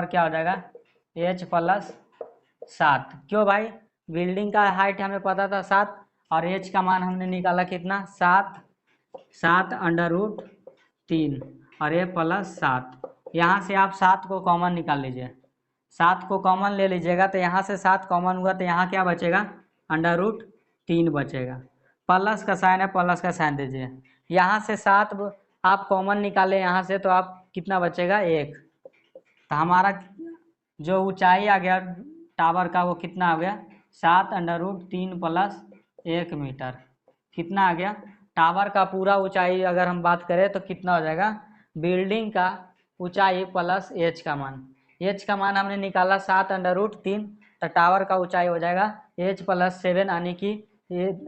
क्या हो जाएगा? H+7। क्यों भाई? बिल्डिंग का हाइट हमें पता था 7, और एच का मान हमने निकाला कितना? 7√3 और A+7। यहाँ से आप 7 को कॉमन निकाल लीजिए, 7 को कॉमन ले लीजिएगा, तो यहाँ से 7 कॉमन हुआ तो यहाँ क्या बचेगा? √3 बचेगा। प्लस का साइन है, प्लस का साइन दीजिए। यहाँ से 7 आप कॉमन निकाले यहाँ से, तो आप कितना बचेगा? 1। तो हमारा जो ऊंचाई आ गया टावर का वो कितना आ गया? 7√3 + 1 मीटर। कितना आ गया? टावर का पूरा ऊंचाई अगर हम बात करें तो कितना हो जाएगा? बिल्डिंग का ऊंचाई प्लस एच का मान। एच का मान हमने निकाला 7√3, तो टावर का ऊंचाई हो जाएगा H+7, यानी कि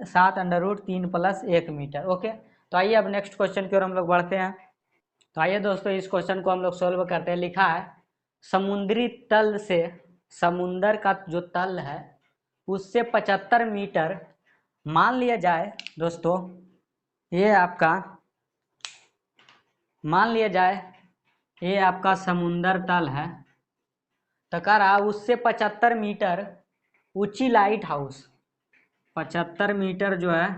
7√3 + 1 मीटर। ओके, तो आइए अब नेक्स्ट क्वेश्चन की ओर हम लोग बढ़ते हैं। तो आइए दोस्तों, इस क्वेश्चन को हम लोग सोल्व करते हैं। लिखा है, समुद्री तल से, समुंदर का जो तल है उससे 75 मीटर, मान लिया जाए दोस्तों, ये आपका मान लिया जाए ये आपका समुंदर तल है। तो कह रहा उससे 75 मीटर ऊंची लाइट हाउस, 75 मीटर जो है,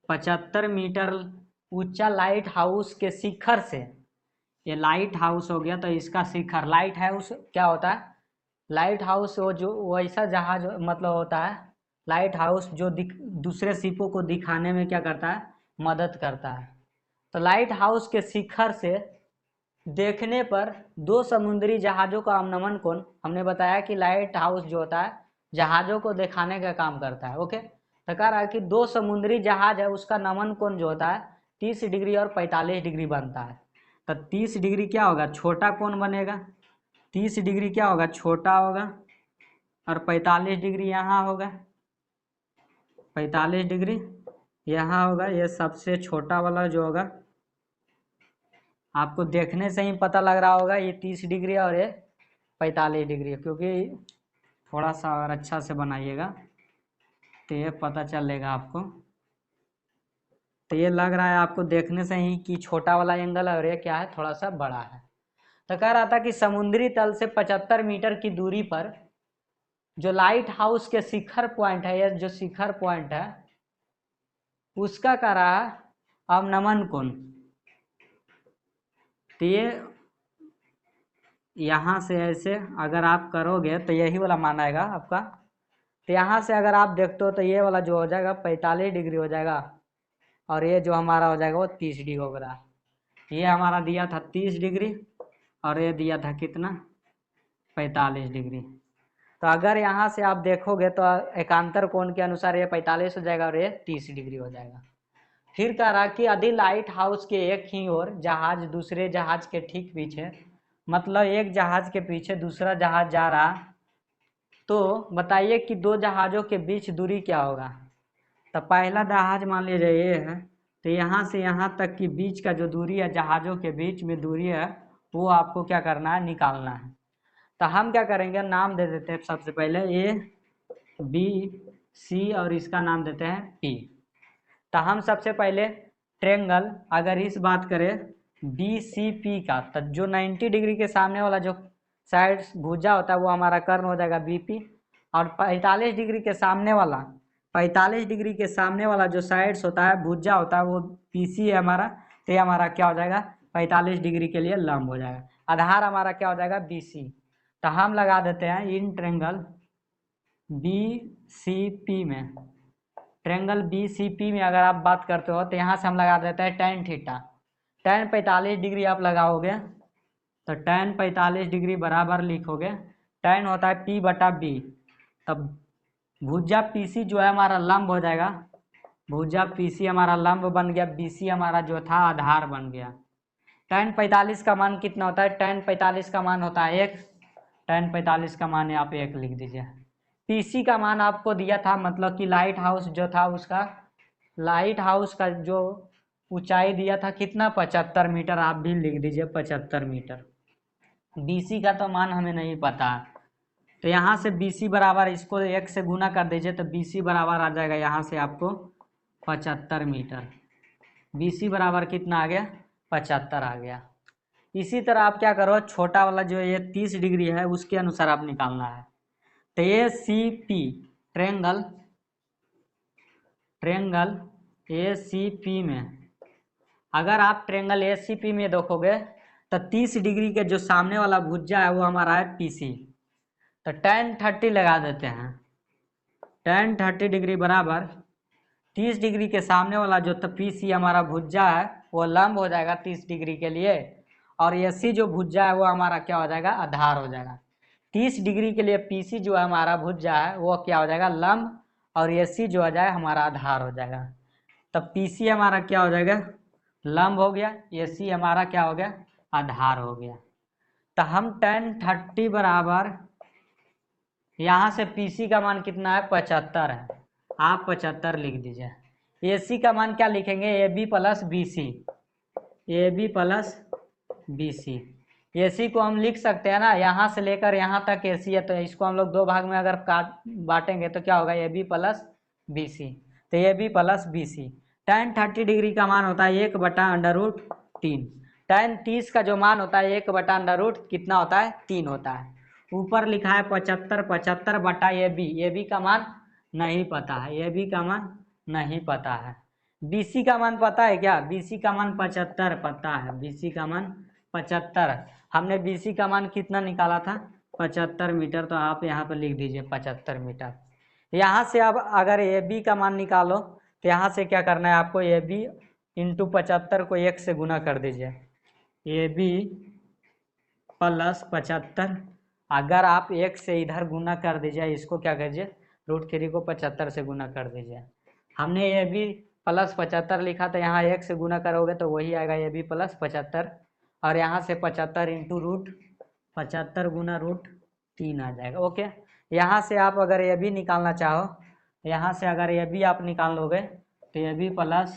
75 मीटर ऊंचा लाइट हाउस के शिखर से, ये लाइट हाउस हो गया, तो इसका शिखर, लाइट हाउस क्या होता है? लाइट हाउस वो जो वैसा जहाज मतलब होता है, लाइट हाउस जो दूसरे शिपों को दिखाने में क्या करता है? मदद करता है। तो लाइट हाउस के शिखर से देखने पर 2 समुद्री जहाज़ों का नमन कोण, हमने बताया कि लाइट हाउस जो होता है जहाज़ों को दिखाने का काम करता है। ओके, तो कह रहा है कि 2 समुद्री जहाज है उसका नमन कोण जो होता है 30 डिग्री और 45 डिग्री बनता है। तो 30 डिग्री क्या होगा? छोटा कोण बनेगा। 30 डिग्री क्या होगा? छोटा होगा, और 45 डिग्री यहाँ होगा, 45 डिग्री यहाँ होगा। ये सबसे छोटा वाला जो होगा, आपको देखने से ही पता लग रहा होगा ये 30 डिग्री और ये 45 डिग्री है, क्योंकि थोड़ा सा और अच्छा से बनाइएगा तो ये पता चलेगा आपको। तो ये लग रहा है आपको देखने से ही कि छोटा वाला एंगल है, और ये क्या है? थोड़ा सा बड़ा है। तो कह रहा था कि समुद्री तल से 75 मीटर की दूरी पर जो लाइट हाउस के शिखर पॉइंट है, ये जो शिखर पॉइंट है उसका कह रहा है अवनमन कोण। तो ये यहाँ से ऐसे अगर आप करोगे तो यही वाला मान आएगा आपका। तो यहाँ से अगर आप देखते हो तो ये वाला जो हो जाएगा 45 डिग्री हो जाएगा, और ये जो हमारा हो जाएगा वो 30 डिग्री हो रहा है। ये हमारा दिया था 30 डिग्री, और ये दिया था कितना? 45 डिग्री। तो अगर यहाँ से आप देखोगे तो एकांतर कोण के अनुसार ये 45 हो जाएगा और ये 30 डिग्री हो जाएगा। फिर कह रहा कि यदि लाइट हाउस के एक ही ओर जहाज दूसरे जहाज के ठीक पीछे, मतलब एक जहाज के पीछे दूसरा जहाज जा रहा, तो बताइए कि 2 जहाज़ों के बीच दूरी क्या होगा। तो पहला जहाज मान लीजिए ये है, तो यहाँ से यहाँ तक की बीच का जो दूरी है, जहाज़ों के बीच में दूरी है, वो आपको क्या करना है? निकालना है। तो हम क्या करेंगे? नाम दे देते हैं सबसे पहले ABC, और इसका नाम देते हैं P। तो हम सबसे पहले ट्रेंगल अगर इस बात करें BCP का, तो जो 90 डिग्री के सामने वाला जो साइड भुजा होता है वो हमारा कर्ण हो जाएगा BP, और 45 डिग्री के सामने वाला, 45 डिग्री के सामने वाला जो साइड्स होता है भुजा होता है वो PC है हमारा। तो ये हमारा क्या हो जाएगा? 45 डिग्री के लिए लंब हो जाएगा। आधार हमारा क्या हो जाएगा? BC। तो हम लगा देते हैं इन ट्रेंगल BCP में, ट्रेंगल BCP में अगर आप बात करते हो तो यहाँ से हम लगा देते हैं tan थीटा। tan 45 डिग्री आप लगाओगे तो tan 45 डिग्री बराबर लिखोगे, tan होता है P बटा B, तब भुजा PC जो है हमारा लंब हो जाएगा, भुजा PC हमारा लंब बन गया, BC हमारा जो था आधार बन गया। tan 45 का मान कितना होता है, tan 45 का मान होता है 1, tan 45 का मान आप 1 लिख दीजिए। PC का मान आपको दिया था, मतलब कि लाइट हाउस जो था उसका, लाइट हाउस का जो ऊंचाई दिया था कितना, 75 मीटर, आप भी लिख दीजिए 75 मीटर। BC का तो मान हमें नहीं पता, तो यहाँ से BC बराबर इसको 1 से गुना कर दीजिए तो BC बराबर आ जाएगा यहाँ से आपको 75 मीटर। BC बराबर कितना आ गया, 75 आ गया। इसी तरह आप क्या करो, छोटा वाला जो ये 30 डिग्री है उसके अनुसार आप निकालना है। तो ACP ट्रेंगल ACP में, अगर आप ट्रेंगल ACP में देखोगे तो 30 डिग्री के जो सामने वाला भुजा है वो हमारा है PC, तो tan 30 लगा देते हैं। tan 30 डिग्री बराबर 30 डिग्री के सामने वाला जो PC हमारा भुजा है वो लंब हो जाएगा 30 डिग्री के लिए, और AC जो भुजा है वो हमारा क्या हो जाएगा, आधार हो जाएगा। 30 डिग्री के लिए PC जो है हमारा भुजा है वो क्या हो जाएगा, लंब, और AC जो हो जाए हमारा आधार हो जाएगा। तब PC हमारा क्या हो जाएगा, लंब हो गया, AC हमारा क्या हो गया, आधार हो गया। तो हम tan 30 बराबर यहाँ से PC का मान कितना है, 75 है, आप 75 लिख दीजिए। AC का मान क्या लिखेंगे, AB plus BC, AB plus BC। AC को हम लिख सकते हैं ना, यहाँ से लेकर यहाँ तक AC है, तो इसको हम लोग दो भाग में अगर काट बांटेंगे तो क्या होगा, AB प्लस BC, तो AB plus BC। tan 30 degree का मान होता है 1/√3, tan 30 का जो मान होता है 1/√ कितना होता है, 3 होता है। ऊपर लिखा है 75, 75 बटा AB, AB का मान नहीं पता है, AB का मान नहीं पता है। BC का मान पता है क्या, BC का मान 75 पता है, BC का मान 75, हमने BC का मान कितना निकाला था, 75 मीटर, तो आप यहाँ पर लिख दीजिए 75 मीटर। यहाँ से अब अगर AB का मान निकालो तो यहाँ से क्या करना है आपको, AB इंटू 75 को 1 से गुना कर दीजिए, AB प्लस 75, अगर आप 1 से इधर गुना कर दीजिए, इसको क्या कीजिए, √3 को 75 से गुना कर दीजिए। हमने AB प्लस 75 लिखा था, यहाँ 1 से गुना करोगे तो वही आएगा AB प्लस 75, और यहाँ से 75 इंटू √75 गुना √3 आ जाएगा। ओके, यहाँ से आप अगर AB निकालना चाहो, यहाँ से अगर AB आप निकाल लोगे तो AB प्लस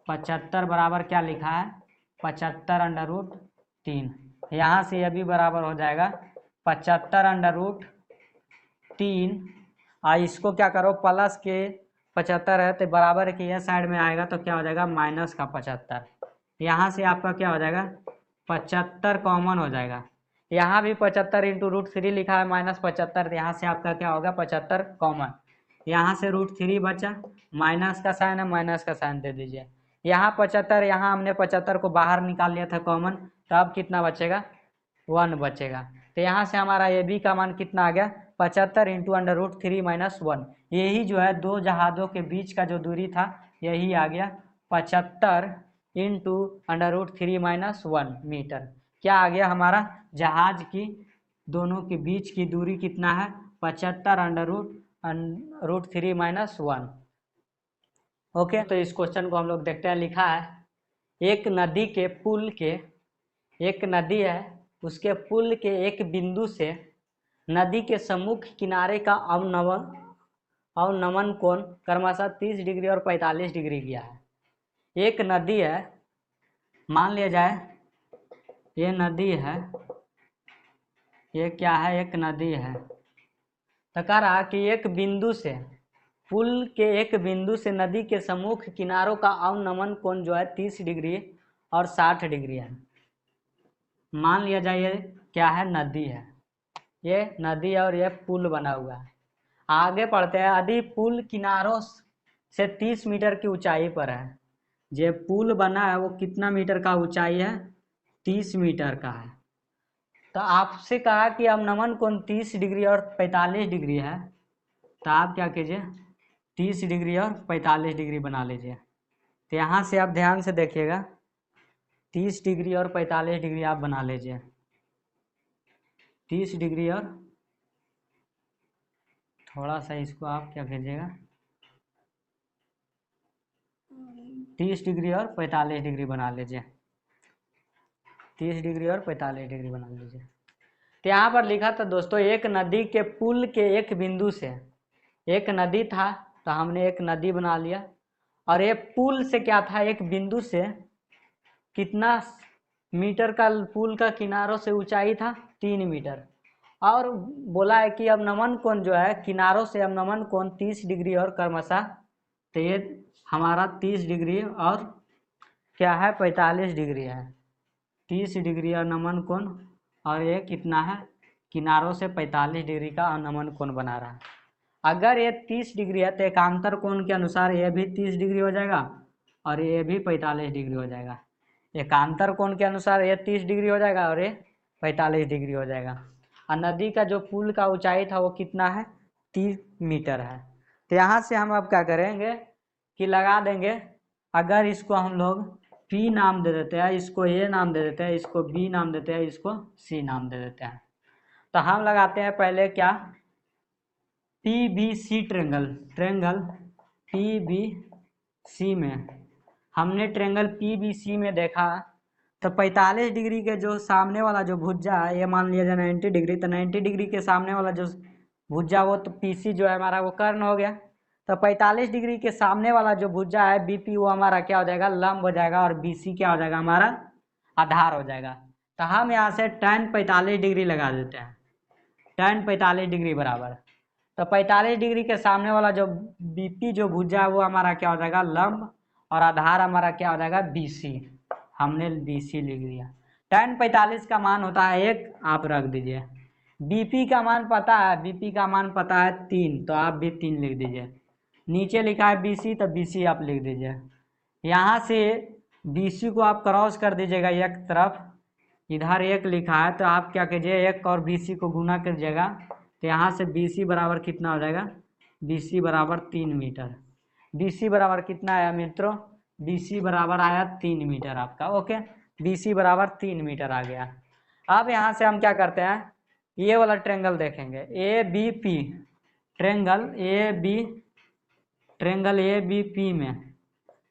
75 बराबर क्या लिखा है, 75√3, यहाँ से AB बराबर हो जाएगा 75√3, और इसको क्या करो, प्लस के 75 है तो बराबर के यह साइड में आएगा तो क्या हो जाएगा, माइनस का 75, यहाँ से आपका क्या हो जाएगा, 75 कॉमन हो जाएगा। यहाँ भी 75 इंटू √3 लिखा है माइनस 75, यहाँ से आपका क्या होगा, 75 कॉमन, यहाँ से √3 बचा, माइनस का साइन है, माइनस का साइन दे दीजिए। यहाँ 75, यहाँ हमने 75 को बाहर निकाल लिया था कॉमन, तो अब कितना बचेगा, 1 बचेगा। तो यहाँ से हमारा AB का मान कितना आ गया, 75 इंटू √3 माइनस 1, यही जो है दो जहाज़ों के बीच का जो दूरी था यही आ गया 75 इंटू √3 माइनस 1 मीटर। क्या आ गया हमारा, जहाज की दोनों के बीच की दूरी कितना है, 75 √3 माइनस 1। ओके, तो इस क्वेश्चन को हम लोग देखते हैं। लिखा है एक नदी के पुल के, एक नदी है उसके पुल के एक बिंदु से नदी के सम्मुख किनारे का अवनमन कोण क्रमशः 30 डिग्री और 45 डिग्री किया है। एक नदी है, मान लिया जाए ये नदी है, ये क्या है, एक नदी है, तो कह रहा कि एक बिंदु से, पुल के एक बिंदु से नदी के सम्मुख किनारों का अवनमन कोण जो है 30 डिग्री और 60 डिग्री है। मान लिया जाए ये क्या है, नदी है, ये नदी है और ये पुल बना हुआ है। आगे पढ़ते हैं, यदि पुल किनारों से 30 मीटर की ऊंचाई पर है, ये पुल बना है वो कितना मीटर का ऊंचाई है, 30 मीटर का है, तो आपसे कहा कि अवनमन कोण 30 डिग्री और 45 डिग्री है, तो आप क्या कीजिए, 30 डिग्री और 45 डिग्री बना लीजिए। तो यहाँ से आप ध्यान से देखिएगा, 30 डिग्री और 45 डिग्री आप बना लीजिए। 30 डिग्री और थोड़ा सा इसको आप क्या कीजिएगा, 30 डिग्री और 45 डिग्री बना लीजिए। 30 डिग्री और 45 डिग्री बना लीजिए। तो यहाँ पर लिखा था दोस्तों, एक नदी के पुल के एक बिंदु से, एक नदी था तो हमने एक नदी बना लिया, और ये पुल से क्या था, एक बिंदु से कितना मीटर का पुल का किनारों से ऊंचाई था, 3 मीटर। और बोला है कि अब नमन कोण जो है किनारों से अब नमन कोण 30 डिग्री और क्रमशः, तो ये हमारा 30 डिग्री और क्या है 45 डिग्री है। 30 डिग्री और नमन कोण, और ये कितना है, किनारों से 45 डिग्री का नमन कोण बना रहा है। अगर ये 30 डिग्री है तो एकांतर कोण के अनुसार ये भी 30 डिग्री हो जाएगा और ये भी 45 डिग्री हो जाएगा। एकांतर कोण के अनुसार ये 30 डिग्री हो जाएगा और ये 45 डिग्री हो जाएगा। और नदी का जो पुल का ऊंचाई था वो कितना है, 30 मीटर है। तो यहाँ से हम अब क्या करेंगे कि लगा देंगे, अगर इसको हम लोग P नाम दे देते हैं, इसको A नाम दे देते हैं, इसको B नाम देते हैं, इसको C नाम दे देते हैं। तो हम लगाते हैं पहले क्या, PBC ट्रेंगल, ट्रेंगल PBC में हमने ट्रेंगल PBC में देखा तो 45 डिग्री के जो सामने वाला जो भुजा है, ये मान लिया जाए 90 डिग्री, तो 90 डिग्री के सामने वाला जो भुजा वो तो PC जो है हमारा वो कर्ण हो गया। तो 45 डिग्री के सामने वाला जो भुजा है BP वो हमारा क्या हो जाएगा, लंब हो जाएगा, और BC क्या हो जाएगा, हमारा आधार हो जाएगा। तो हम यहाँ से tan 45 डिग्री लगा देते हैं, tan 45 डिग्री बराबर, तो 45 डिग्री के सामने वाला जो BP जो भुजा है वो हमारा क्या हो जाएगा, लंब, और आधार हमारा क्या हो जाएगा, BC। हमने BC लिख दिया। tan 45 का मान होता है 1, आप रख दीजिए। BP का मान पता है, BP का मान पता है 3, तो आप भी 3 लिख दीजिए। नीचे लिखा है BC, तो BC आप लिख दीजिए। यहाँ से BC को आप क्रॉस कर दीजिएगा एक तरफ, इधर 1 लिखा है तो आप क्या कीजिए 1 और BC को गुना कीजिएगा, तो यहाँ से BC बराबर कितना हो जाएगा, BC बराबर 3 मीटर। BC बराबर कितना आया मित्रों, BC बराबर आया 3 मीटर आपका। ओके, BC बराबर 3 मीटर आ गया। अब यहाँ से हम क्या करते हैं, ये वाला ट्रेंगल देखेंगे, ABP ट्रेंगल ABP में,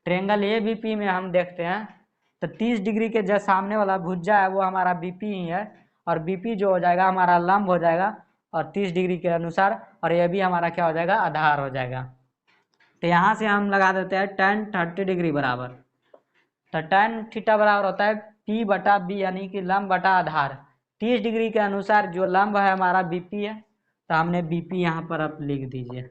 ट्रेंगल ABP में हम देखते हैं तो 30 डिग्री के जो सामने वाला भुजा है वो हमारा BP ही है, और BP जो हो जाएगा हमारा लंब हो जाएगा और 30 डिग्री के अनुसार, और ये भी हमारा क्या हो जाएगा, आधार हो जाएगा। तो यहाँ से हम लगा देते हैं tan 30 डिग्री बराबर, तो tan थीटा बराबर होता है P बटा B, यानी कि लंब बटा आधार। 30 डिग्री के अनुसार जो लंब है हमारा BP है, तो हमने BP यहाँ पर अब लिख दीजिए।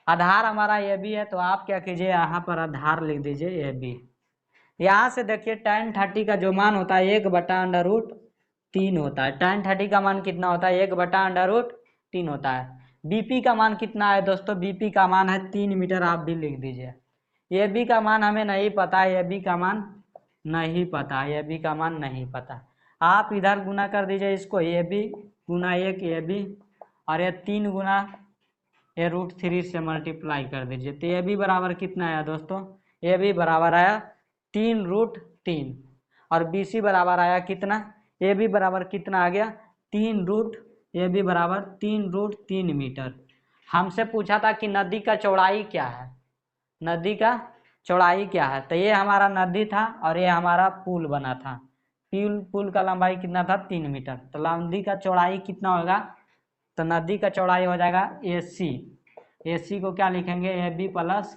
आधार हमारा ये भी है, तो आप क्या कीजिए यहाँ पर आधार लिख दीजिए ये भी। यहाँ से देखिए tan 30 का जो मान होता है 1/√3 होता है। tan 30 का मान कितना होता है, 1/√3 होता है। BP का मान कितना है दोस्तों, BP का मान है 3 मीटर, आप भी लिख दीजिए। AB का मान हमें नहीं पता है, AB का मान नहीं पता, AB का मान नहीं पता। आप इधर गुना कर दीजिए इसको, AB गुना 1 AB, और ये 3 गुना ये √3 से मल्टीप्लाई कर दीजिए। तो ये भी बराबर कितना आया दोस्तों, ये भी बराबर आया 3√3, और BC बराबर आया कितना, ये भी बराबर कितना आ गया 3 ये भी बराबर 3√3 मीटर। हमसे पूछा था कि नदी का चौड़ाई क्या है, नदी का चौड़ाई क्या है, तो ये हमारा नदी था और ये हमारा पुल बना था। पुल का लंबाई कितना था, 3 मीटर। तो नदी का चौड़ाई कितना होगा, तो नदी का चौड़ाई हो जाएगा AC को क्या लिखेंगे, AB प्लस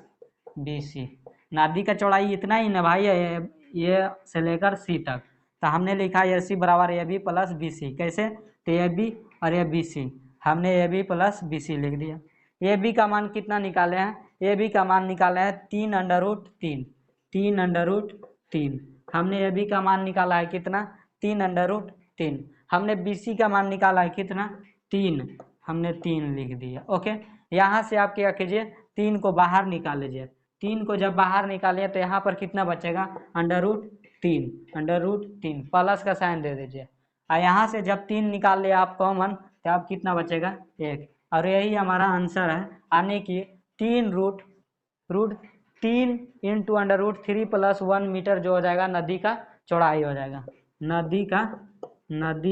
BC। नदी का चौड़ाई इतना ही ना भाई, ये से लेकर C तक, तो हमने लिखा AC बराबर AB प्लस BC। कैसे, तो AB और ये BC, हमने AB प्लस BC लिख दिया। AB का मान कितना निकाले हैं, AB का मान निकाले हैं 3√3। हमने AB का मान निकाला है कितना, 3√3। हमने BC का मान निकाला है कितना, 3, हमने 3 लिख दिया। ओके, यहाँ से आप क्या कीजिए 3 को बाहर निकाल लीजिए। 3 को जब बाहर निकालिए तो यहाँ पर कितना बचेगा, √3 प्लस का साइन दे दीजिए। और यहाँ से जब 3 निकाल लिया आप कॉमन, तो आप कितना बचेगा 1, और यही हमारा आंसर है, यानी कि 3√3 इंटू √3 + 1 मीटर जो हो जाएगा नदी का चौड़ाई हो जाएगा। नदी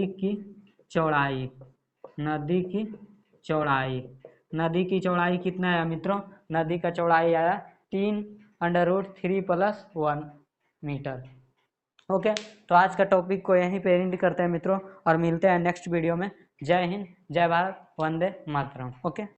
की चौड़ाई, नदी की चौड़ाई, नदी की चौड़ाई कितना है मित्रों? नदी का चौड़ाई आया 3√3+1 मीटर। ओके, तो आज का टॉपिक को यहीं पे एंड करते हैं मित्रों, और मिलते हैं नेक्स्ट वीडियो में। जय हिंद, जय भारत, वंदे मातरम। ओके।